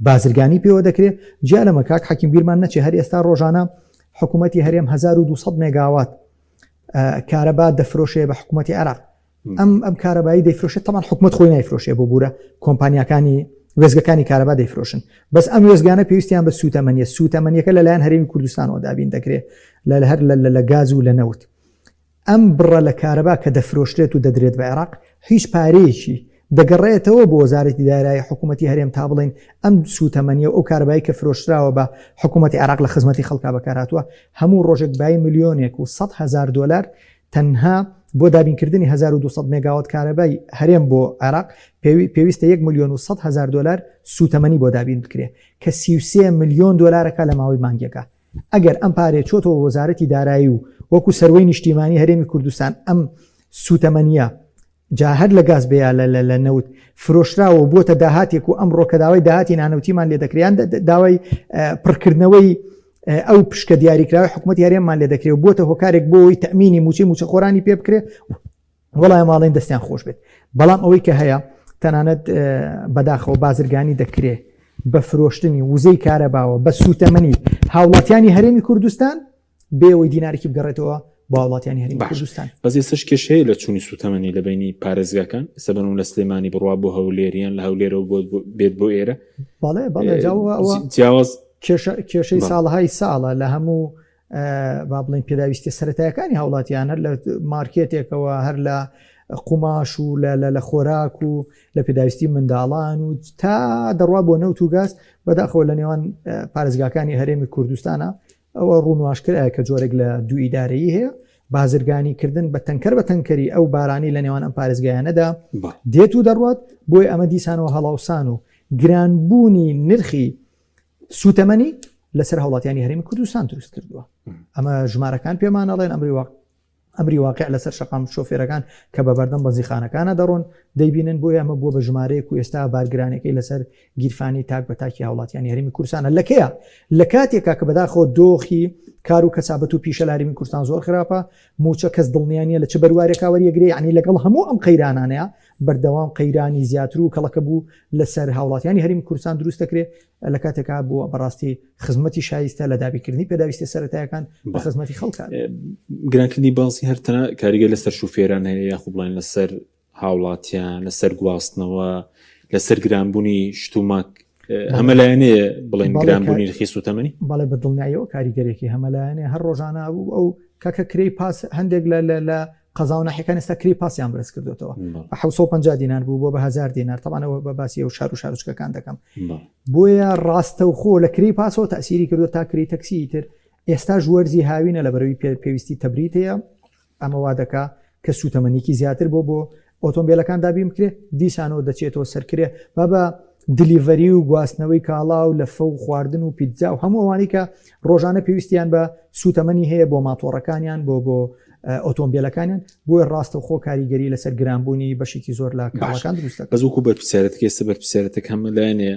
بازرگانی پێوە دەکرێت جیا لەمە کاک حەکیم بیرمان نەچێ هەر ئێستا ڕۆژانە حکوومەتی هەرێم 1200 مێگاوات کارەبا دەفرۆشێ بە حکوومەتی عێراق ئەم کارەبایی دەیفرۆشێت تەمان حکوومەت خۆی نایفرۆشێ بۆ بورە کۆمپانیەکانی وێزگەکانی کارەبا دەیفرۆشن بەس ئەم وێزگانە پێویستیان بە سوتەمەنیەکە لەلایەن هەرێمی کوردستانەوە دابین دەکرێت هەر لە گاز و لە نەوت ئەم بڕە لە کارەبا کە دەفرۆشرێت و دەدرێت بە عێراق هیچ پارەیەکی دەگەڕێتەوە بۆ وەزارەتی دارایی حکوومەتی هەرێم تا بڵین ئەم سوتەمەنیە ئەو کارەبایی کە فرۆشراوە بە حکوومەتی عێراق لە خزمەتی خەڵکا بەکارهاتووە هەموو ڕۆژێک بای ملیۆنێک و 100,000 دلار تەنها بۆ دابینکردنی 1200 مێگاوات کارەبای هەرێم بۆ عێراق پێویستە 1,100,000 دلار سوتەمەنی بۆ دابین بکرێت کە 33 ملیۆن دلارەکە لە ماوەی مانگیەکە ئەگەر ئەم پارێ چۆتەوە وەزارەتی دارایی و وەکو سەروەی نیشتیمانی هەرێمی کوردستان ئەم سوتەمەنیە جا هەر لە گاز بێ لە نەوت فرۆشراوە بۆتە داهاتێک و ئەمڕۆ کە داوای داهاتی نانەوتیمان لێ دەکریان داوای پڕکردنەوەی ئەو پشکە دیاریکراوی حکوومەتی هەرێممان لێ دەکرێت بۆتە هۆکارێک بۆی تەمینی موچە خۆرانی پێ بکرێت وەڵای ماڵین دەستیان خۆش بێت بەڵام ئەوەی کە هەیە تەنانەت بەداخەوە بازرگانی دەکرێت بە فرۆشتنی وزەی کارەباوە بە سوتەمەنی هاوڵاتیانی هەرێمی کوردستان بێەوەی دینارێکی بگەڕێتەوە بە وڵاتیانی هەرێمی کوردستان بەس ئێستش کێش هەیە لە چوونی سوتەمەنی لە بینی پارێزگاکان سەبەن لە سلێمانی بڕوا بۆ هەولێریان لە هەولێرەوە بێت بۆ ئێرە جیاواز کێشەی ساڵهای ساڵە لە هەموو با بڵین پێداویستی سەرەتایەکانی هاوڵاتیان هەر لە مارکێتێکەوە هەر لە قوماش و لە خۆراک و لە پێداویستی منداڵان و تا دەڕوا بۆ نەوت و گاز بەداخەوە لە نێوان پارێزگاکانی هەرێمی کوردستانە ئەوە ڕوونواشکرایە کە جۆرێک لە دوو ئیدارەیی هەیە بازرگانیکردن بە تەنکەری ئەو بارانی لە نێوان ئەم پارێزگایانەدا دێت و دەڕوات بۆی ئەمە دیسانەوە هەڵاوسان و گرانبوونی نرخی سوتەمەنی لەسەر هاوڵاتیانی هەرێمی کوردستان دروست کردووە ئەمە ژمارەکان پێمانەڵێن ئەمری واقع لەسەر شەقام شۆفێرەکان کە بە بەردەم بەزیخانەکانە دەڕۆن دەیبینن بۆی ئەمە بووە بە ژمارەیەک و ئێستا بارگرانەکەی لەسەر گیرفانی تاک بە تاکی هاوڵاتیانی هەرێمی کوردستانە لەکەیە لە کاتێکا کە بەداخۆ دۆخی کار و کەسابەت و پیشە لاریمی کوردستان زۆر خراپە موچە کەس دڵنیانە لە چه بەروارێکا وەریەگرێ یعنی لەگەڵ هەموو ئەم قەیرانانەیە بەردەوام قەیرانی زیاتر و کەڵەکە بوو لەسەر هاوڵاتیانی هەرێمی کوردستان دروست دەکرێت لە کاتێکا بووە بەڕاستی خزمەتی شایستە لە دابیکردنی پێداویستی سەرەتایەکان بە خزمەتی خەڵکان گرانکردنی باسی هەرتەنە کاریگە لەسەر شوفێران هەیە یاخوب بڵێن لەسەر هاوڵاتیان لەسەر گواستنەوە لەسەر گرانبوونی شتوماک هەمەلایەنەیە بڵێن گرانبوونی رخی سوتەمەنی باڵێ بە دڵنیاییەوە کاریگەرێکی هەمەلایەنێ هەر ڕۆژانە بوو ئەو کاکە کرێی پاس هەندێک لە قەزاو ناحیەکان ئێستا کری پاسیان بەرز کردوێتەوە بە 750 دینار بوو بۆ بە 1000 دینار تەمانەوە بە باسی ئەو شار و شارچکەکان دەکەم بۆیە ڕاستە و خۆ لە کری پاسەوە تەسیری کردو تا کری تەکسی تر ئێستا ژوەرزی هاوینە لە بەرەوەی پێویستی تەبریتەیە ئەمە وا دەکا کە سوتەمەنیکی زیاتر بۆ ئۆتۆمبیلەکان دابیم کرێ دیسانەوە دەچێتەوە سەرکرێ بە دلیڤەری و گواستنەوەی کاڵا و لە فەو خواردن و پیتزا و هەموو ئەوانی کە ڕۆژانە پێویستیان بە سوتەمەنی هەیە بۆ ماتۆڕەکانیان بۆ ئۆتۆمبیلەکانیان بۆی ڕاستە و خۆ کاریگەری لەسەر گرانبوونی بەشێکی زۆر لە کاڵەکان دروستە بەزووکو بەرپرسیارەتەکە ئێستا بەرپرسیارەتەکە هەمەلایەنێ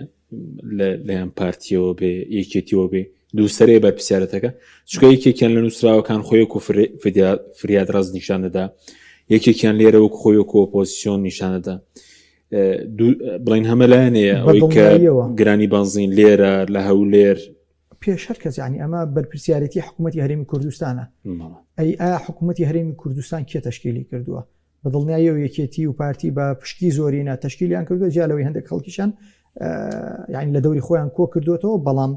لەیان پارتیەوە بێ یەکێتیەوە بێ دووسەرەیە بەرپرسیارەتەکە چونکە یەکێکیان لە نووسراوەکان خۆی وەکو فریاد ڕاز نیشان دەدا یەکێکیان لێرە وەکو خۆی وەکو ئۆپۆزیسیۆن نیشان دەدا بڵین هەمەلایەنەیە ئەوەی کە گرانی بنزین لێرە لە هەولێر پێشەر کەس ینی ئەمە بەرپرسیارەتی حکوومەتی هەرێمی کوردستانە ئەی حکوومەتی هەرێمی کوردستان کێ تەشکیلی کردووە بە دڵنیاییەوە یەکێتی و پارتی بە پشکی زۆرینە تەشکیلیان کردووە جالەوەی هەندێک خەڵکیشان یعنی لە دەوری خۆیان کۆ کردوێتەوە بەڵام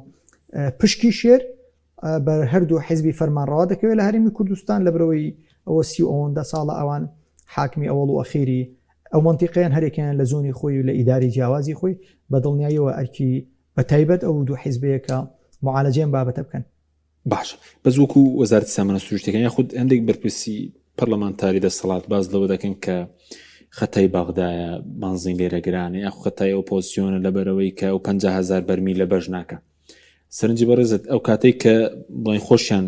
پشکی شێر بە هەردوو حیزبی فەرمانڕەوا دەکەوێت لە هەرێمی کوردستان لە برەوەی ئەوە 30 ساڵە ئەوان حاکمی ئەوڵ و ئەخیری ئەو منتیقیان هەرێکیان لە زۆنی خۆی و لە ئیداری جیاوازی خۆی بە دڵنیاییەوە ئەرکی بە تایبەت ئەو دوو حیزبەیەکە معالەجەیان بابەتە بکەن باش بەس وەکو وەزارەتی سامانە سروشتەکان یاخود هەندێک بەرپرسی پەرلەمانتاری دەسەڵات باز لەوە دەکەن کە خەتای باغدایە بنزین لێرە گرانە یاخو خەتای ئۆپۆزیسیۆنە لەبەرەوەی کە ئەو 500,000 بەرمی لە بەش ناکە سەرنجی بەڕێزت ئەو کاتەی کە بڵین خۆشیان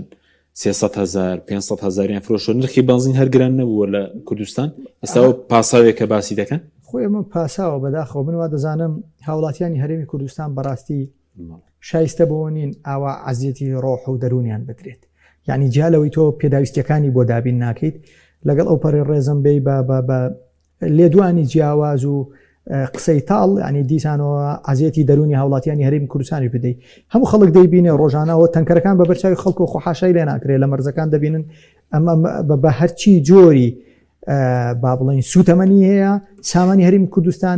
300,000 500,000 فرۆشە نرخی بنزین هەر گران نەبووە لە کوردستان ئەستا ئەو پاساوێکە باسی دەکەن خۆی ئەمە پاساوە بەداخەوە منوا دەزانم هاوڵاتیانی هەرێمی کوردستان بەڕاستی شایستە بۆ نین ئاوا عەزیەتی ڕۆح و دەرونیان بدرێت یعنی جالەوەی تۆ پێداویستیەکانی بۆ دابین ناکەیت لەگەڵ ئەو پەڕی ڕێزم بێ بە لێدوانی جیاواز و قسەی تاڵ ینی دیسانەوە عەزیەتی دەرونی هاوڵاتیانی هەرێمی کوردستانی بدەیت هەموو خەڵک دەیبینێ ڕۆژانەوە تەنکەرەکان بە بەرچاوی خەڵک و خۆحاشای لێ ناکرێت لە مەرزەکان دەبینن ئەمە بە هەرچی جۆری با بڵین سوتەمەنی هەیە سامانی هەرێمی کوردستان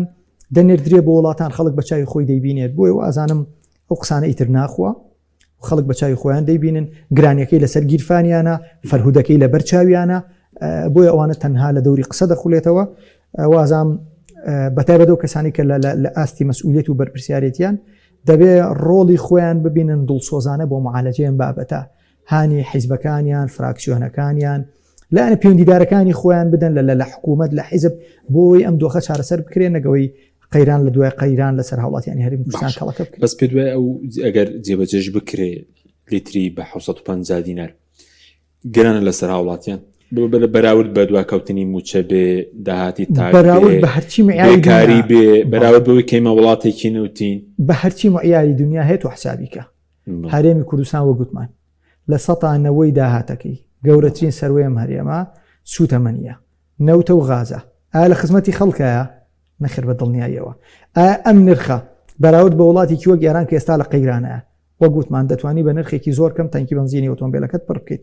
دەنێردرێ بۆ وڵاتان خەڵک بە چاوی خۆی دەیبینێت بۆی ئازانم ئەو قسانە ئیتر ناخوە خەڵک بە چاوی خۆیان دەیبینن گرانیەکەی لەسەر گیرفانیانە فەرهودەکەی لە بەرچاویانە بۆیە ئەوانە تەنها لە دەوری قسە دەخولێتەوە وازام بەتایبەت ئەو کەسانی کە لە ئاستی مەسئولیت و بەرپرسیارەتیان دەبێ ڕۆڵی خۆیان ببینن دڵسۆزانە بۆ معالەجەیان بابەتە هانی حیزبەکانیان فراکسیۆنەکانیان لایەنە پەیوەندیدارەکانی خۆیان بدەن لە حکوومەت لە حیزب بۆی ئەم دۆخە چارەسەر بکرێن نەگەوەی قەیران لە دوای قەیران لەسەر هاوڵاتیانی هەرێمی کوردستان کەڵەکە بکرێن بەس پێ دوای ئەو ئەگەر جێبەجێش بکرێ لیتری بە 750 دینار گرانە لەسەر هاوڵاتیان بەراورد بە دواکەوتنی موچە بێ داهاتی تا بەراورد بە هەرچی معیاری کاری بێ بەراورد بەوەی کەیمە وڵاتێکی نوتین بە هەرچی معیاری دنیا هەیە و حسابیکە هەرێمی کوردستان وە گوتمان لە سەتانەوەی داهاتەکەی گەورەترین سەروەیەم هەرێمە سوتەمەنیە نەوتە و غازە ئایا لە خزمەتی خەڵکایە نەخێر بە دڵنیاییەوە ئەم نرخە بەراورد بە وڵاتێکی وەک ئێران کە ئێستا لە قەیرانەیە وە گوتمان دەتوانی بە نرخێکی زۆر کەم تانکی بنزینی ئۆتۆمبیلەکەت پڕ بکەیت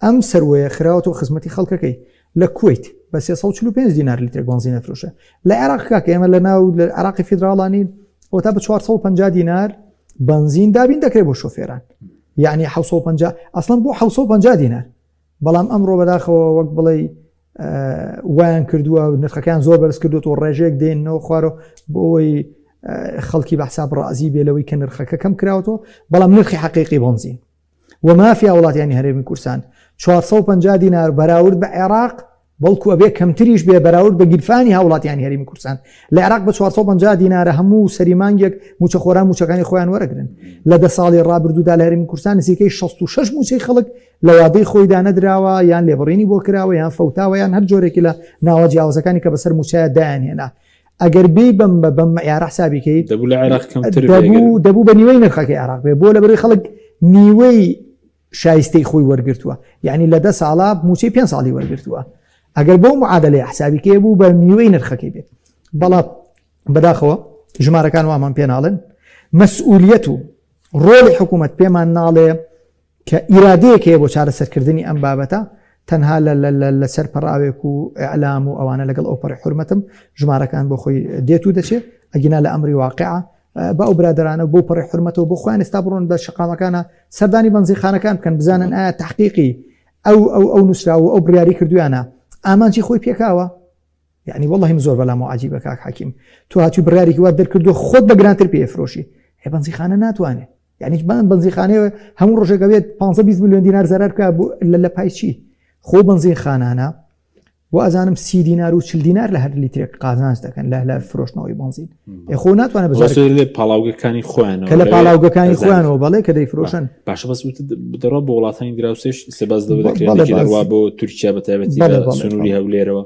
ئەم سەروەیە خراوەتەوە خزمەتی خەڵکەکەی لە کوێیت بە 345 دینار لیتر بنزینە فرۆشە لە عێراق کاکە ئێمە لە ناو عێراقی فیدراڵانین ئەو تا بە 450 دینار بنزین دابین دەکرێت بۆ شۆفێران یعنی 750 ئەسڵەن بۆ 750 دینار بەڵام ئەمڕۆ بەداخەوە وەک بڵێ وایان کردووە نرخەکان زۆر بەرز کردوەوە ڕێژەیەک دێنەوە خوارەوە بۆ ئەوەی خەڵکی بە حساب ڕازی بێ لەوەی کە نرخەکە کەم کراوەوە بەڵام نرخی حقیقی بنزین و مافیا وڵاتیانی هەرێمی کوردستان 450 دینار بەراورد بە عێراق بەڵکو ئەبێ کەمتریش بێ بەراورد بە گیرفانی هاوڵاتیانی هەرێمی کوردستان لە عێراق بە 450 دینارە هەموو سەریمانگێک موچە خۆران موچەکانی خۆیان وەرەگرن لە 10 ساڵی ڕابردوودا لە هەرێمی کوردستان نزیکەی 66 موچەی خەڵک لە وادەی خۆی دانەدراوە یان لێبڕینی بۆ کراوە یان فەوتاوە یان هەر جۆرێکی لە ناوە جیاوازەکانی کە بەسەر موچایە دایانهێنا ئەگەر بێ بەم معیار حسابیکەیت دەبوو لە عێراق کەمتر دەبوو بە نیوەی نرخەکەی عێراق بێ بۆ لەبەرەوەی خەڵک نیوەی شایستەی خۆی وەرگرتووە یعنی لە 10 ساڵا موچەی 5 ساڵی وەرگرتووە ئەگەر بۆ معادلەی حسابیکێ بوو بە میوەی نرخەکەی بێت بەڵام بەداخەوە ژمارەکان وامان پێ ناڵێن مەسئولیەت و ڕۆڵی حکوومەت پێمان ناڵێ کە ئیرادەیەکەیە بۆ چارەسەرکردنی ئەم بابەتە تەنها لە سەرپەڕاوێک و ئەعلام و ئەوانە لەگەڵ ئەوپەڕی حرمەتم ژمارەکان بۆ خۆی دێت و دەچێت ئەگینا لە ئەمری واقعە بە ئەو برادرانە بۆ پەڕی حرمەتەوە بۆ خۆیان ئێستا بڕۆن بە شقامەکانە سەردانی بەنزیخانەکان بکەن بزانن ئایا تحقیقی ئەو نووسرا و ئەو بڕیاری کردویانە ئامانجی خۆی پێکاوە یعنی والله زۆر بەلام و عجیبە کاک حەکیم تۆ هاتووی بڕیارێکی وا دەرکردو خۆت بە گرانتر پێفرۆشی هێ بەنزیخانە ناتوانێت یعنی بەنزیخانەیە هەموو ڕۆژێک ئەوێت 15-20 میلیۆن دینار زەرەر بکە لە پای چی خۆ بەنزیخانانە و ئەزانم 30 دینار و 40 دینار لە هەر لیترێک قازانج دەکەن لە فرۆشتنەوەی بەنزین خۆ ناتوانێت بەزار پاڵاوگەکانی خۆیانەوە کە لە پاڵاوگەکانی خۆیانەوە بەڵێ کە دەیفرۆشن باشە بەس بدەڕە بۆ وڵاتانی دراوسێش سێباز دەکرێت دەڕوا بۆ تورکیا بە تایبەتی بە سنووری هەولێرەوە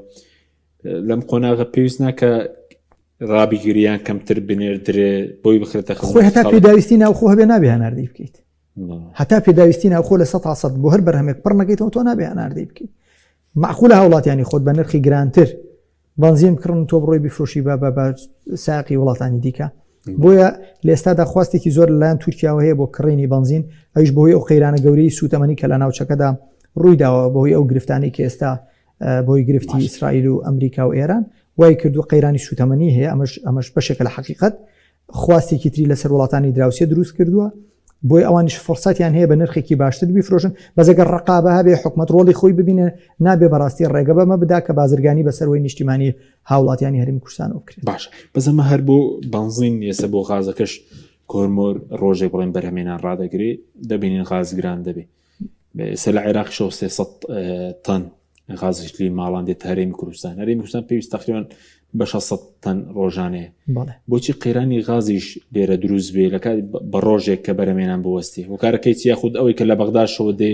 لەم قۆناغە پێویست ناکە ڕابیگریان کەمتر بنێردرێ بۆی بخرێتە خۆی هەتا پێداویستی ناوخۆ هەبێ نابێ هەناردەی بکەیت هەتا پێداویستی ناوخۆ لە 100% بۆ هەر بەرهەمێک پڕ نەکەیتەوە تۆ نابێ هەناردەی بکەیت معقولە هاوڵاتیانی خۆت بە نرخی گرانتر بەنزین کڕن تۆ بڕۆی بیفرۆشی بە ساقی وڵاتانی دیکە بۆیە لە ئێستادا خواستێکی زۆر لەلایەن تورکیاوە هەیە بۆ کڕینی بەنزین ئەویش بۆی ئەو قەیرانە گەورەی سوتەمەنی کە لە ناوچەکەدا ڕوویداوە بۆی ئەو گرفتانی کە ئێستا بۆی گرفتی ئیسرائیل و ئەمریکا و ئێران وای کردو قەیرانی سوتەمەنی هەیە ئەمەش بەشێکە لە حقیقت خواستێکی تری لەسەر وڵاتانی دراوسێ دروست کردووە بۆی ئەوانیش فرسەتیان هەیە بە نرخێکی باشتر بیفرۆشن بەزەگەر ڕقابە هەبێ حکومەت ڕۆڵی خۆی ببینێ نابێ بەڕاستی ڕێگە بەمە بدا کە بازرگانی بەسەرەوەی نیشتیمانی هاوڵاتیانی هەرێمی کوردستانەوە بکرێت باش بەزەمە هەر بۆ بەنزین ێستا بۆ غازەکەش کۆرمۆر ڕۆژێک بڵێن بەرهەمێنان ڕدەگرێ دەبینین غازگران دەبێ ئێستا لە عێراق 300 تەن غازشلی ماڵان دێت هەرێمی کوردستان هەرێمی کوردستان پێویست تقریبان بە 600 تەن ڕۆژانەیە بۆچی قەیرانی غازیش لێرە دروست بێ لە بە ڕۆژێک کە بەرەمێنان بوەستی وکارەکەی چیا خود ئەوەی کە لە بەغدا شەوە دێ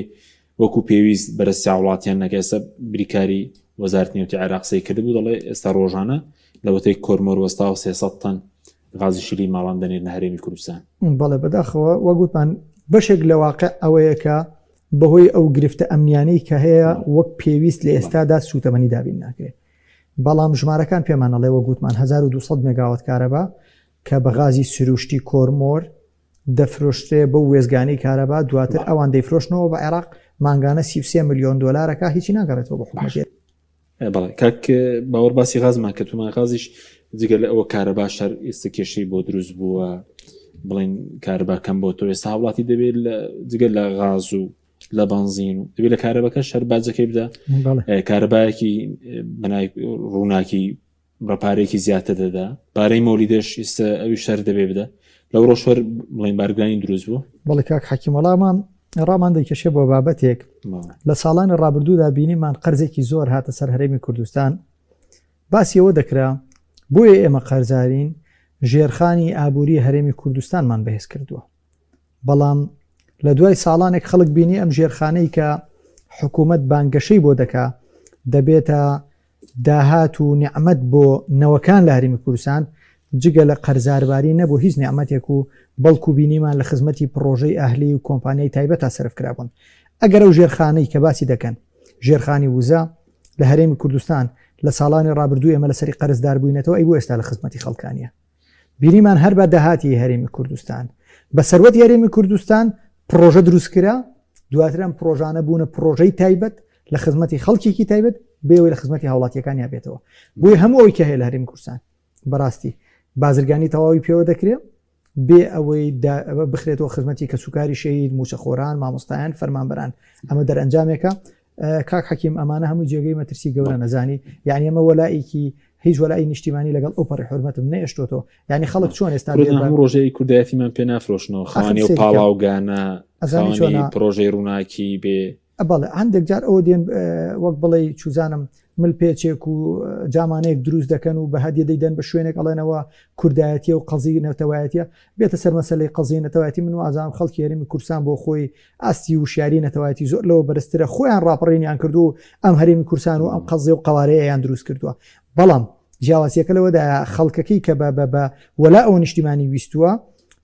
وەکو پێویست بەرەسیا وڵاتیان نەکەسە بریکاری وەزارەتی نێوتی عێراق سەی کردبوو دەڵێ ئێستا ڕۆژانە لەوەتەی کۆرمۆر وەستا و 300 تەن غازی شلی ماڵان دەنێنە هەرێمی کوردستان بەڵێ بەداخەوە وەگوتمان بەشێک لە واقع ئەوەیە کە بەهۆی ئەو گرفتە ئەمنیانەی کە هەیە وەک پێویست لە ئێستادا سوتەمەنی دابین ناکرێت بەڵام ژمارەکان پێمانەڵێ وەگوتمان 1200 مگاوات کارەبا کە بە غازی سروشتی کۆرمۆر دەفرۆشتێ بە وێزگانی کارەبا دواتر ئەوان دەیفرۆشنەوە بە عێراق مانگانە 33 میلیۆن دلارەکە هیچی ناگەڕێتەوە بە حکومەت بەڵێ کاک باوەڕ باسی غازمان کە تومان غازیش جگە لە ئەوە کارەبا شەر ئێستا کێشەی بۆ دروست بووە بڵین کارەباکەم بۆ تۆ ئێستا هاوڵاتی دەبێت جگە لە غاز و لە بەنزین و دەبێت لە کارەبەکە شەر باجەکەی بدا کارەبایەکی بەنای ڕووناکی ڕەپارێکی زیاتر دەدا پارەی مۆلیدەش ئێستا ئەوی شەر دەبێ بدە لەو ڕۆژوەر بڵین بارگرانی دروست بوو بەڵێ کاک حەکیمەڵامان ڕامان دەیکەشێ بۆ بابەتێک لە ساڵانی ڕابردوودا بینیمان قەرزێکی زۆر هاتە سەر هەرێمی کوردستان باسیەوە دەکرا بۆیە ئێمە قەرزارین ژێرخانی ئابووری هەرێمی کوردستانمان بەهێز کردووە بەڵام لە دوای ساڵانێک خەڵک بینی ئەم ژێرخانەی کە حکوومەت بانگەشەی بۆ دەکا دەبێتە داهات و نیعمەت بۆ نەوەکان لە هەرێمی کوردستان جگە لە قەرزارباری نەبوو هیچ نیعمەتێک و بەڵکو بینیمان لە خزمەتی پرۆژەی ئەهلی و کۆمپانیای تایبەت تا سەرف کرابوون ئەگەر ئەو ژێرخانەی کە باسی دەکەن ژێرخانی وزە لە هەرێمی کوردستان لە ساڵانی ڕابردوو ئێمە لەسەری قەرزدار بووینەتەوە ئەی بۆ ئێستا لە خزمەتی خەڵکانیە بینیمان هەر بە داهاتی هەرێمی کوردستان بە سەروەتی هەرێمی کوردستان پرۆژە دروستکرا دواترم پرۆژانە بوونە پرۆژەی تایبەت لە خزمەتی خەڵکیکی تایبەت بێەوەی لە خزمەتی هاوڵاتیەکانی بێتەوە بۆی هەمووی کە هەیە لە هەرێمی کوردستان بەڕاستی بازرگانی تەواوی پێوە دەکرێت بێ ئەوەی بخرێتەوە خزمەتی کە سوکاری شەید موچەخۆران مامۆستایان فەرمانبەران ئەمە دەرئەنجامێکە کاک حەکیم ئەمانە هەموو جێگەی مەترسی گەورە نەزانی یعنی ئەمە وەلایەکی هیچ وەلای نیشتیمانی لەگەڵ ئەو پەڕی حرمەتم نەێشتۆتەوە یعنی خەڵک چۆن ئێستا ڕۆژەی کوردایەتیمان پێ نافرۆشنەوە خەوانی و پاڵاوگانە پرۆژەی ڕووناکی بێ بەڵێ هەندێک جار ئەو دێن وەک بڵێ چوزانم مل پێچێک و جامانەیەک دروست دەکەن و بە هەدیە دەیدەن بە شوێنێک ئەڵێنەوە کوردایەتیە و قەزی نەتەوایەتیە بێتە سەر مەسەلەی قەزی نەتەوایەتی من و ئازام خەڵکی هەرێمی کوردستان بۆ خۆی ئاستی وشیاری نەتەوایەتی زۆر لەوە بەرزترە خۆیان ڕاپەڕێنیان کردو و ئەم هەرێمی کوردستان و ئەم قەزێ و قەوارەیەیان دروست کردووە بەڵام جیاوازیەکە لەوەدا خەڵکەکەی کە بە وەلا ئەو نیشتیمانی ویستووە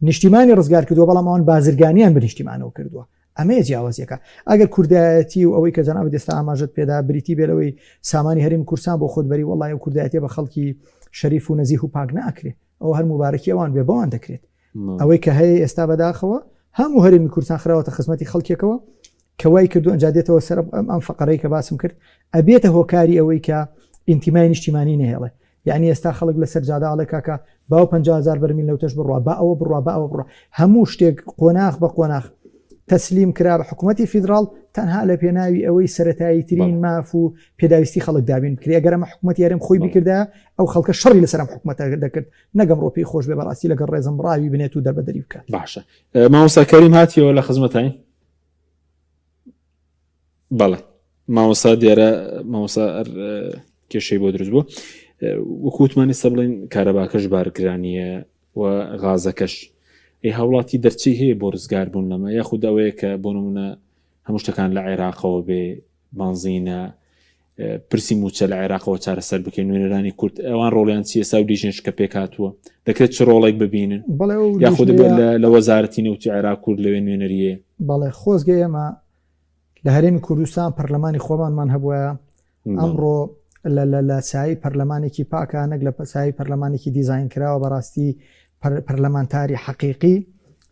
نیشتیمانی ڕزگار کردووە بەڵام ئەوان بازرگانیان بە نیشتیمانەوە کردووە ئەمەیە جیاوازیەکە ئەگەر کوردایەتی و ئەوەی کە جەناب دەستا ئاماژت پێدا بریتی بێلەوەی سامانی هەرێمی کوردستان بۆ خۆتبەری وەڵای و کوردایەتی بە خەڵکی شەریف و نەزیح و پاک ناکرێت ئەو هەر مبارەکی ئەوان بێ بەوان دەکرێت ئەوەی کە هەیە ئێستا بەداخەوە هەموو هەرێمی کوردستان خراوەتە خزمەتی خەڵکێکەوە کەوای کردو ئەنجادێتەوە سەر ئەم فەقەرەی کە باسم کرد ئەبێتە هۆکاری ئەوەی کە ئینتیمای نیشتیمانی نهێڵێ یعنی ئێستا خەڵک لەسەر جاداڵێ کاکە باو 50,000 بەرمیل لەوتەش بڕوا با ئەوە بڕوا با ئەوە بڕوا هەموو شتێک قۆناغ بە قۆناغ تەسلیم کرا بە حکوومەتی فیدراڵ تەنها لە پێناوی ئەوەی سەرەتایی ترین ماف و پێداویستی خەڵک دابین بکرێ گەرەمە حکوومەت یارم خۆی بیکردا ئەو خەڵکە شەڕی لەسەرم حکوومەت دەکرد نەگەم ڕۆپی خۆش بێ بەڕاستی لەگەڵ ڕێزم ڕاوی بنێت و دەربەدەری بکات باشە مامۆستا کەریم هاتیەوە لە خزمەتین بەڵێ مامۆستا دیارە مامۆستا کێشەی بۆ دروست بوو وەکوتمانی سە بڵێن کارەباکەش بارگرانیە و غازەکەش هاوڵاتی دەرچی هەیە بۆ ڕزگار بوون لەمە یاخود ئەوەیە کە بۆ نمونە هەموو شتەکان لە عێراقەوە بێ بانزینە پرسی موچە لە عێراقەوە چارەسەر بکەین نوێنەرانی کورد ئەوان ڕۆڵیان چیە ساودیژنش کە پێکاتوە دەکرێت چ ڕۆڵێک ببینن یاخود لە وەزارەتی نەوتی عێراق کورد لەوێ نوێنەریە بەڵێ خۆزگە ئێمە لە هەرێمی کوردستان پەرلەمانی خۆمانمان هەبووە ئەمڕۆ لە سایی پەرلەمانێکی پاکە نەک لە سایی پەرلەمانێکی دیزاین کراوە بەڕاستی پەرلەمانتاری حەقیقی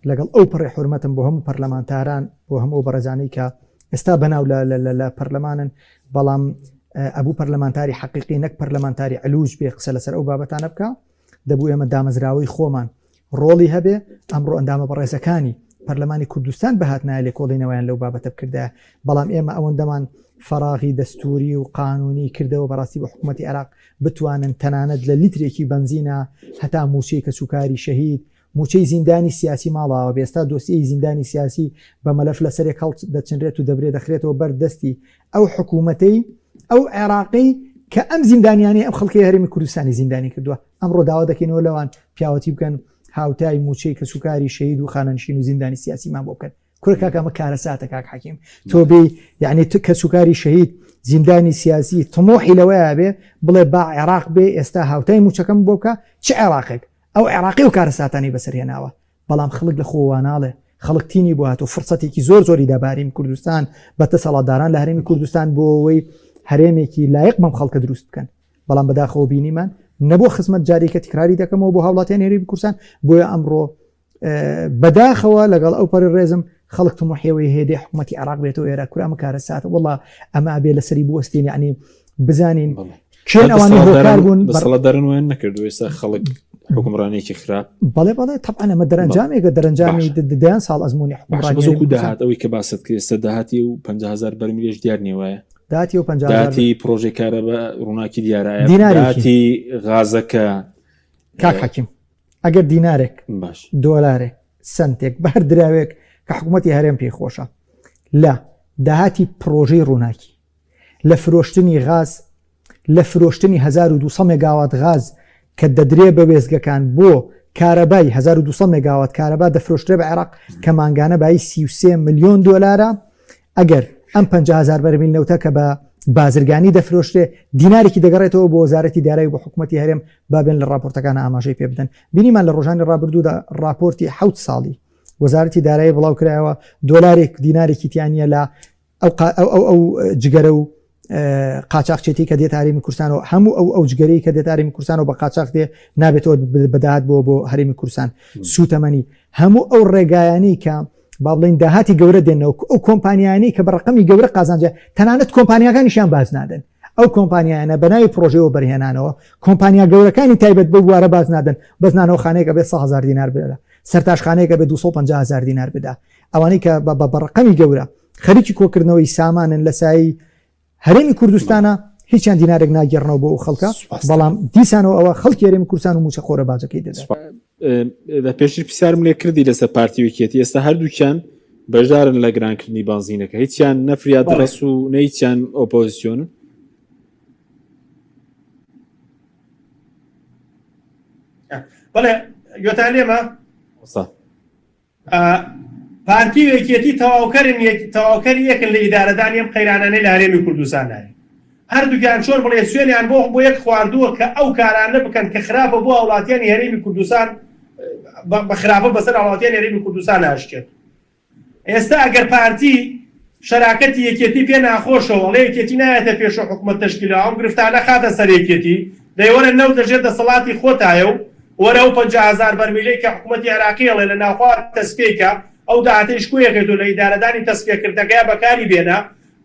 لەگەڵ ئەو پڕی حرمەتم بۆ هەموو پەرلەمانتاران بۆ هەموو بەڕێزانەی کە ئێستا بەناو لە پەرلەمانن بەڵام ئەبوو پەرلەمانتاری حەقیقی نەک پەرلەمانتاری علوج بێ قسە لەسەر ئەو بابەتانە بکە دەبوو ئێمە دامەزراوەی خۆمان ڕۆڵی هەبێ ئەمڕۆ ئەندامە بەڕێزەکانی پەرلەمانی کوردستان بەهات نایە لێ کۆڵینەوەیان لەو بابەتە بکردە بەڵام ئێمە ئەوەندەمان فراغی دەستوری و قانونی کردەوە بەڕاستی بە حکوومەتی عێراق بتوانن تەنانەت لە لیترێکی بنزینە هەتا موچەی کە سوکاری شەهید موچەی زیندانی سیاسی ماڵاوە بێستا دۆسیی زیندانی سیاسی بە مەلەف لەسەرێک هەڵ دەچنرێت و دەبرێت دەخرێتەوە بەردەستی ئەو حکوومەتەی ئەو عێراقی کە ئەم زیندانیانی ئەم خەڵکی هەرێمی کوردستانی زیندانی کردووە ئەمڕۆ داوا دەکەینەوە لەوان پیاوەتی بکەن هاوتای موچەی کە سوکاری شەهید و خانەنشین و زیندانی سیاسیمان بۆ بکەن کورە کاکەمە کارەساتە کاک حەکیم تۆ بێ یعنی کە سوکاری شەهید زیندانی سیاسی تمۆحی لەوەیە بێ بڵێ با عێراق بێ ئێستا هاوتای موچەکەم بۆ بکە چ عێراقێک ئەو عێراقی و کارەساتانی بەسەرهێناوە بەڵام خەڵک لە خۆواناڵێ خەڵک تینی بۆ هاتۆ فرسەتێکی زۆر زۆری دەباریم کوردستان بەتە سەڵاتداران لە هەرێمی کوردستان بۆ ئەوەی هەرێمێکی لایق بەم خەڵکە دروست بکەن بەڵام بەداخەوە بینیمان نەبوو خزمەت جاریکە تکراری دەکەمەوە بۆ هاوڵاتیان هەرێمی کوردستان بۆیە ئەمڕۆ بەداخەوە لەگەڵ ئەو پەڕی ڕێزم خەڵک تمۆحیەوەی هێدەی حکوومەتی عێراق بێتەوە ئێرە کورامە کارەساتە وەڵا ئەمە ئەبێ لەسەری بوەستین یعنی بزانین کێن ئەوانی هۆکار بوون بەسەڵاتدارن وێن نەکردووە ئێستا خەڵک حکومڕانێکی خراپ بەڵێ بەڵێ طبعا ئەمە دەرەنجامێکە دەرەنجامی دەیان ساڵ ئەزمموی حکومڕانی داهات ئەوەی کە باست کرد ئێستا داهاتی و 50,000 بەرمیلێش دیار نیوایە داتی و 50,000 پرۆژەی کارە بە ڕووناکی دیارایە داتی غازەکە کاک حەکیم ئەگەر دینارێک باش دۆلارێک سنتێک بەر دراوێک کە حکوومەتی هەرێم پێی خۆشە لە داهاتی پرۆژەی ڕووناکی لە فرۆشتنی غاز لە فرۆشتنی 1200 مگاوات غاز کە دەدرێ بە وێزگەکان بۆ کارەبای 1200 مگاوات کارەبا دەفرۆشترێ بە عێراق کە مانگانە بای 33 ملیۆن دۆلارە ئەگەر ئەم 50,000 بەرمیل نەوتە کە بە بازرگانی دەفرۆشتێ دینارێکی دەگەڕێتەوە بۆ وەزارەتی دارایی بۆ حکوومەتی هەرێم بابێن لە راپۆرتەکان ئاماژەی پێ بدەن بینیمان لە ڕۆژانی ڕابردوودا راپۆرتی 7 ساڵی وەزارەتی دارایی بڵاو کرایەوە دۆلارێک دینارێکی تیانە لە ئەو جگەرە و قاچاقچێتی کە دێت هەرێمی کوردستانەوە هەموو ئەو جگەرەی کە دێت هەرێمی کوردستانەوە بە قاچاق دێ نابێتەوە بەداهات بۆ هەرێمی کوردستان سوتەمەنی هەموو ئەو ڕێگایانی کە با بڵین داهاتی گەورە دێنەوە ئەو کۆمپانیانی کە بەڕقەمی گەورە قازانجە تەنانەت کۆمپانیەکانیشیان باز نادەن ئەو کۆمپانیانە بەناوی پرۆژەوە بەرهێنانەوە کۆمپانیا گەورەکانی تایبەت بە بوارە باز نادەن بەزنانەوە خانەیەکە بێت 100,000 دینار بدە سەرتاشخانەیەکە بێت 250,000 دینار بدا ئەوانەی کە بە بەڕقەمی گەورە خەریکی کۆکردنەوەی سامانن لە سایی هەرێمی کوردستانە هیچیان دینارێک ناگەڕنەوە بۆ ئەو خەڵکە بەڵام دیسانەوە ئەوە خەڵکی هەرێمی کوردستان و موچە خۆرە باجەکەی دەدا پێشتر پرسیارم لێ کردی لەسەر پارتی ویکێتی ئێستا هەردووکیان بەشدارن لە گرانکردنی بانزینەکە هیچیان نەفریاد ڕەس و نەیچیان ئۆپۆزیسیۆنن بەڵێ گوێتان لێمە پارتی وێکێتی تەواوکەری یەکن لە ئیدارەدانی ئەم قەیرانانەی لە هەرێمی کوردستانایە هەردووکیان چۆن بڵێ سوێنیان بۆ یەک خواردووە کە ئەو کارانە بکەن کە خراپە بۆ وڵاتیانی هەرێمی کوردستان بە خراپە بەسەر وڵاتیانی هەرێمی کوردستان هاشکێت ئێستا ئەگەر پارتی شەراکەتی یەکێتی پێ ناخۆشەوە وڵێ یەکێتی نایەتە پێش حکومەت تەشکیلەوە ئەم گرفتانە خاتە سەر یەکێتی دەیوەرە نەو دەژێت دەسەڵاتی خۆتایە و وەرە و 50,000 بەرمیلەی کە حکومەتی عێراقی ئەڵێ لە ناوخوا تەسپێکە ئەو داهاتەی شکوویەکێت و لە ئیدارەدانی تەسپێکردەکەی بەکاری بێنە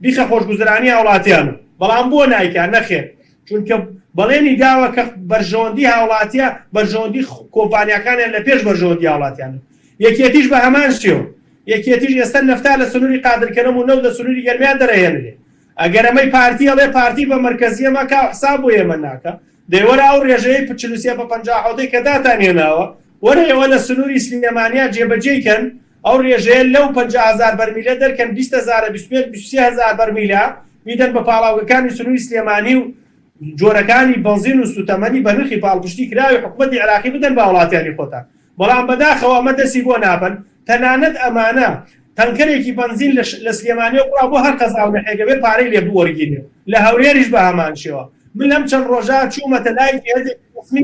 بیخە خۆشگوزرانی هاوڵاتیانە بەڵام بۆ نایکە نەخێر چونکە بەڵێنی داوە کە بەرژەوەندی هاوڵاتیە بەرژەوەندی کۆمپانیەکانیان لە پێش بەرژەوەندی هاوڵاتیانە یەکێتیش بە هەمان شێوە یەکێتیش ئێستا نەفتا لە سنووری قادرکردن و نەو لە سنووری گەرمیان دەرەهێنرێ ئەگەر ئەمەی پارتی ئەڵێ پارتی بە مەرکەزیە مەکا حساب بۆ ئێمە ناکە دەیوەرە ئەو ڕێژەیە 43 بە 50 کە داتانێناوە وەرە ئێوە لە سنووری سلێمانیا جێبەجێکەن ئەو ڕێژەیە لەو 50,000 بەرمیلە دەرکەن 20,000 23,000 بەرمیلە میدەن بە پاڵاوەکانی سنووری سلێمانی و جۆرەکانی بنزین و سوتەمەنی بە نرخی پاڵپشتی کراوی حکومەتی عێراقی بدەن بە وڵاتیانی خۆتان بەڵام بەداخەوە ئەمە دەستی بۆ نابن تەنانەت ئەمانە تەنکەرێکی بنزین لە سلێمانی قڕا بۆ هەر قەزاو نەحێگەبێ پارەی لێ بوەرگینێ لە هەولێریش بە هەمان شێوە من لەم چەند ڕۆژە چوومەتە لای ڕسمی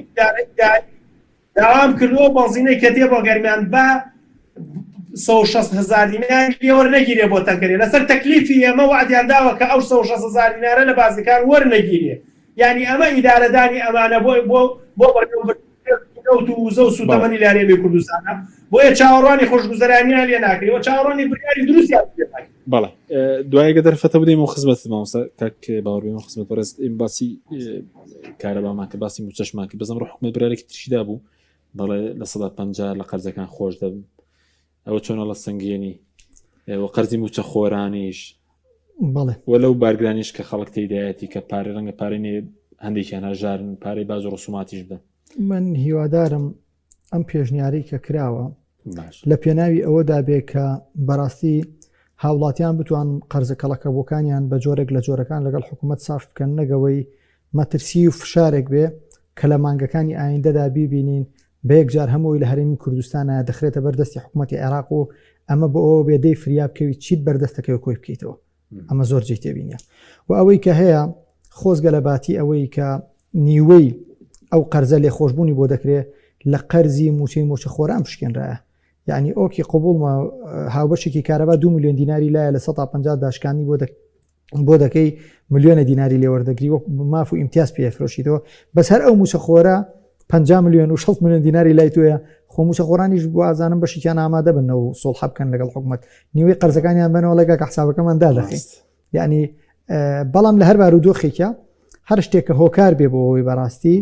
داوام کردووە بنزینەی کە دێ بۆ گەرمیان بە 160,000 دینار وەرنەگیرێ بۆ تەنکەرێ لەسەر تەکلیفی ئێمە وعدیان داوە کە ئەو 160,000 دینارە لە بازرگان وەرنەگیرێ یعنی ئەمە ئیدارەدانی ئەمانە بۆ وزە و سوتەمەنی لارێمی کوردستانە بۆیە چاوەڕوانی خۆشگوزەرانیان لێ ناکرێەوە چاوەڕوانی بریاری دروستیان بەڵێ دوایەگە دەرفەتە بدەیمەوە خزمەت مامۆستا کاک باوەڕێمە خزمەت بەڕێست باسی کارەبامان کە باسی موچەشمان کرد بەزەم ڕۆ حکومەت برارێکی ترشیدا بوو دەڵێ لە 150 لە قەرزەکان خۆش دەبن ئەوە چۆنە لە سنگێنی و قەرزی موچە خۆرانیش بەڵێ وەلەو بارگرانیش کە خەڵک تێدایەتی کە پارێ ڕەنگە پارێنێ هەندێکیان هەژارن پارەی باز و ڕسوماتیش بدەن من هیوادارم ئەم پێشنیاری کە کراوە لە پێناوی ئەوەدا بێ کە بەڕاستی هاوڵاتیان بتوان قەرزە کەڵەکە بۆکانیان بە جۆرێک لە جۆرەکان لەگەڵ حکوومەت ساف بکەن نەگەوەی مەترسی و فشارێک بێ کە لە مانگەکانی ئایندەدا بیبینین بەیەک جار هەمووی لە هەرێمی کوردستانە دەخرێتە بەردەستی حکوومەتی عێراق و ئەمە بۆ ئەوە بێدەی فریاب بکەوی چیت بەردەستەکەی کۆی بکەیتەوە ئەمە زۆر جێ تێبینە و ئەوەی کە هەیە خۆزگە لە باتی ئەوەی کە نیوەی ئەو قەرزە لێ خۆشببوونی بۆ دەکرێت لە قەرزی موچەی مۆچە خۆران پشکێنرایە یعنی ئۆکی قبولمە هاوبەشێکی کارەبا 2 میلیۆن دیناری لایە لە 150 داشکانی بۆ دەکەی ملیۆنە دیناری لێوەردەگری وەک ماف و ئیمتیاز پێفرۆشیتەوە بەس هەر ئەو موچە خۆرە 50 میلیۆن و 60 میلیۆن دیناری لای تویە خۆ موچە خۆرانیش بوازانم بەشیان ئامادە بن و سۆڵح بکەن لەگەڵ حکوومەت نیوەی قەرزەکانیان بنەوە لەگە کە حسابەکەمان دادەخین یعنی بەڵام لە هەر بارودۆخێکە هەر شتێک کە هۆکار بێ بۆ ئەوەی بەڕاستی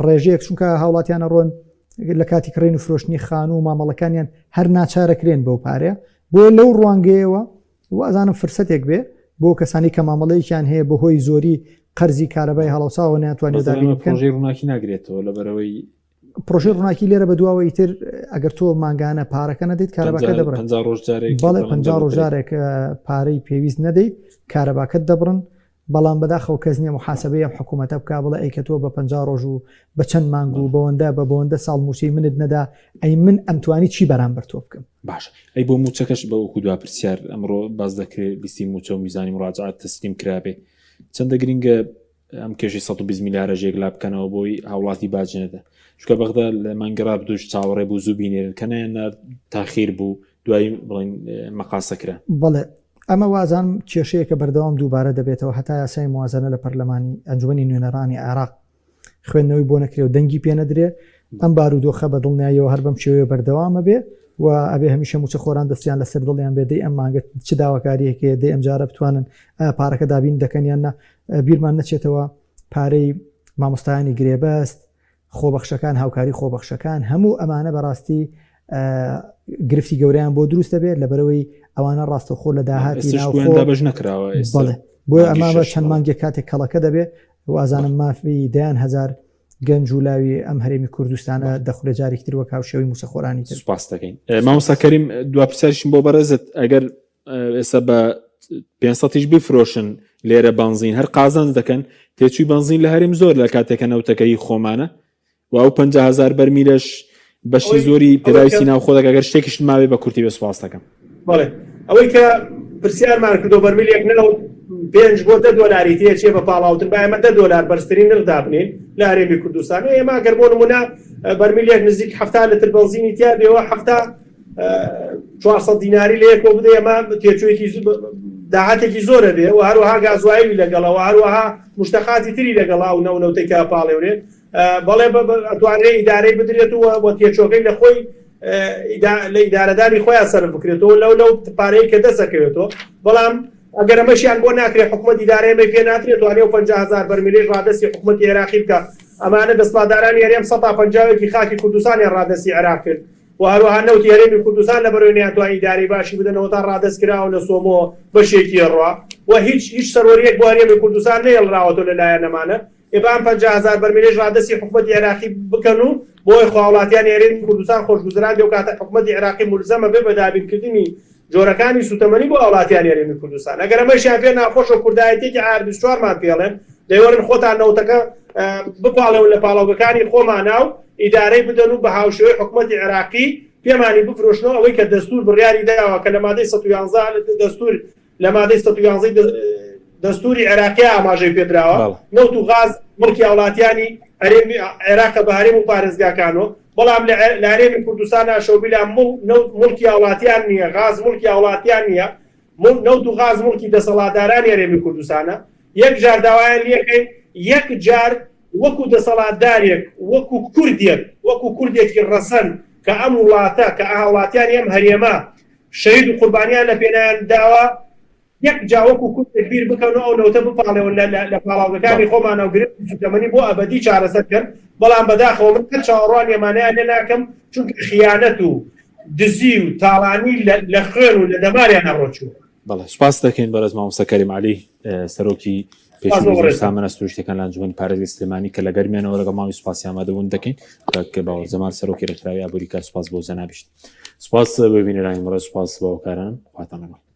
ڕێژەیەک چونکە هاوڵاتیانە ڕۆن لە کاتی کڕین و فرۆشتنی خان و مامەڵەکانیان هەر ناچارەکرێن بەو پارێ بۆ لەو ڕوانگەیەوە وازانم فرسەتێک بێ بۆ کەسانی کە مامەڵەیەکیان هەیە بەهۆی زۆری قەرزی کارەبای هەڵەوساوە ناتوانێت پرۆژەی ڕووناکی ناگرێتەوە لەبەرەوەی پرۆژەی ڕووناکی لێرە بە دواوەی تر ئەگەر تۆ مانگانە پارەکە نەدەیت کارەباکە دەبڕێت 50 ڕۆژارێک پارەی پێویست نەدەیت کارەباکەت دەبڕن بەڵام بەداخەوە کەس نییە محاسبەیە حکوومەتە بکە بڵێ ئەیکە تۆ بە 50 ڕۆژ و بە چەند مانگ و بەوەندە ساڵ موچەی منت نەدا ئەی من ئەمتوانی چی بەرامبەر تۆ بکەم باش ئەی بۆ موچەکەش بە وەکو دوا پرسیار ئەمڕۆ باز دەکرێت لیستی موچە و میزانی مڕاجعات تەسلیم کرابێ چەندە گرینگە ئەم کێشی 120 میلیارە ژێگلا بکەنەوە بۆی هاوڵاتی باجنەدە چکە بەغدا لە مانگەڕا بدوش چاوەڕێ بوو زوو بینێرن کەنایەنە تاخیر بوو دوایی بڵین مەقاسەکرا بەڵێ ئەمە وازان کێشەیە کە بەردەوام دووبارە دەبێتەوە هەتا یاسای موازنە لە پەرلەمانی ئەنجومەنی نوێنەرانی عێراق خوێندنەوەی بۆ نەکرێ و دەنگی پێ نەدرێ ئەم بارودۆخە بە دڵنیاییەوە هەر بەم شێوەیە بەردەوامە بێ و ئەبێ هەمیشە موچە خۆران دەستیان لەسەر دڵیان بێ دەی ئەم مانگە چ داواکاریەکێ دەی ئەم جارە بتوانن پارەکە دابین دەکەنیاننا بیرمان نەچێتەوە پارەی مامۆستایانی گرێبەست خۆبەخشەکان هاوکاری خۆبەخشەکان هەموو ئەمانە بەڕاستی گرفتی گەوریان بۆ دروست دەبێت لەبەرەوەی ئەوانە ڕاستەخۆ لە داهاتی بەش نەکراوە بڵێ بۆ ئەمە چەند مانگێک کاتێک کەڵەکە دەبێت وازانم مافی دەیان هەزار گەنج و لاوی ئەم هەرێمی کوردستانە دەخورە جارێک تر وەک هاوشێوەی موچەخۆرانی تر سوپاس دەکەین مامۆستا کەریم دوا پرسیارشم بۆ بەڕێزت ئەگەر ئێستا بە 500 بیفرۆشن لێرە بنزین هەر قازانج دەکەن تێچووی بنزین لە هەرێم زۆر لە کاتێکە نەوتەکەی خۆمانە و ئەو 50,000 بەرمیلەش بەشی زۆری پێداویستی ناوخۆ دەکە ئەگەر شتێکیش ماوێ بە کورتی بە سوپاس دەکەم بەڵێ ئەوەی کە پرسیارمان کردو بەرمیلێک نەوت 5 بۆ 10 دۆلاری تێچێ بە پاڵاوتر با ئێمە 10 دۆلار بەرزترین نرخ دابنین لە هەرێمی کوردستان ئێمە گەر بۆ نمونە بەرمیلێک نزیک 70 لتر بنزینی تیا بێەوە 70 400 دیناری لە یەکۆ بدە ئێمە تێچوویەکی داهاتێکی زۆرە بێ و هەروەها گازوایی لەگەڵەوە هەروەها مشتەقاتی تری لەگەڵا و نەونەوتێکا پاڵێورێت بەڵێ ئەتوانرێ ئیدارەی بدرێتەوە بۆ تێچۆکەی لە خۆی لە ئیدارەداری خۆیان سەر بکرێتەوە لەو پارەی کە دەسەکەوێتەوە بەڵام ئەگەر ئەمەشیان بۆ ناکرێت حکومەت ئیدارەیەمە پێ ناترێت توانێ و 50,000 بەرمیلەی ڕادەستی حکومەتی عێراقی بکە ئەمانە دەسەڵاتدارانی هەرێم 150 خاکی کوردستانیان ڕادەستی عێراق کرد و هەروەها نەوتی هەرێمی کوردستان لە بەرەوەی نەیانتوانی ئیدارەی باشی بدەنەوە تا ڕادەستکراوە لە سۆمەوە بەشێکی ڕوا و هیچ سەرۆریەک بۆ هەرێمی کوردستان نێڵراوەتەوە لەلایەن ئەمانە ئێبان 50,000 بەرمیلەی ڕادەستی حکومەتی عێراقی بکەن و بۆی خواوڵاتیانی هەرێمی کوردستان خۆشگوزەران بێ و کاتە حکومەتی عێراقی مولزەمە بێ بە دابینکردنی جۆرەکانی سوتەمەنی بۆ وڵاتیانی هەرێمی کوردستان ئەگەر ئەمەشیان پێ ناخۆشە و کوردایەتێکی ئار 24مان پێڵێن دەیوەرن خۆتان نەوتەکە بپاڵێون لە پاڵاوگەکانی خۆمانە و ئیدارەی بدەن و بە هاوشێوەی حکومەتی عێراقی پێمانی بفرۆشنەوە ئەوەی کە دەستور بڕیاری داوە کە لە مادەی 111 دەستور لە مادەی 111 دەستوری عێراقی ئاماژەی پێدراوە نەوت و غاز مڵکی وڵاتیانی هەرێمی عێراقە بە هەرێم و پارێزگاکانەوە بەڵام لە هەرێمی کوردستانە شەوبیلا مڵکی وڵاتیان نییە غاز مڵکی وڵاتیان نییە نەوت و غاز مڵکی دەسەڵاتدارانی هەرێمی کوردستانە یەک جار داوایان لێکەین یەک جار وەکو دەسەڵاتدارێک وەکو کوردێکی ڕەسەن کە ئەم وڵاتە کە ئاوڵاتیان ئەم هەرێمە شەهید و قوربانیان لە پێنایان داوە یەک جاوەکو کوردێک بیر بکەنەوە ئەو نەوتە بپاڵێەوە لە پاڵاوگەکانی خۆمانە و گرفت سوتەمەنی بۆ ئەبەدی چارەسەر بکەن بەڵام بەداخەوە من کە چاوەڕوان ئێمانەیان لێ ناکەم چونکە خیانەت و دزی و تاڵانی لە خوێن و لە دەماریان نەڕۆچوو. بەڵێ سپاس دەکەین بەڕێز مامۆستا کەریم عەلی سەرۆکی پێشوازی سامانە سروشتەکان لە ئەنجومەنی پارێزگای سلێمانی کە لە گەرمیانەوە لەگەڵ ماوەی سوپاسی ئامادەبوون دەکەین کە باوەڕزەمان سەرۆکی ڕێکخراوی ئابوووریکا سوپاس بۆ جەنابیشت سوپاس بە بینەرانی مەڕێ سوپاس بە هۆکاران خواتان لەگەڵ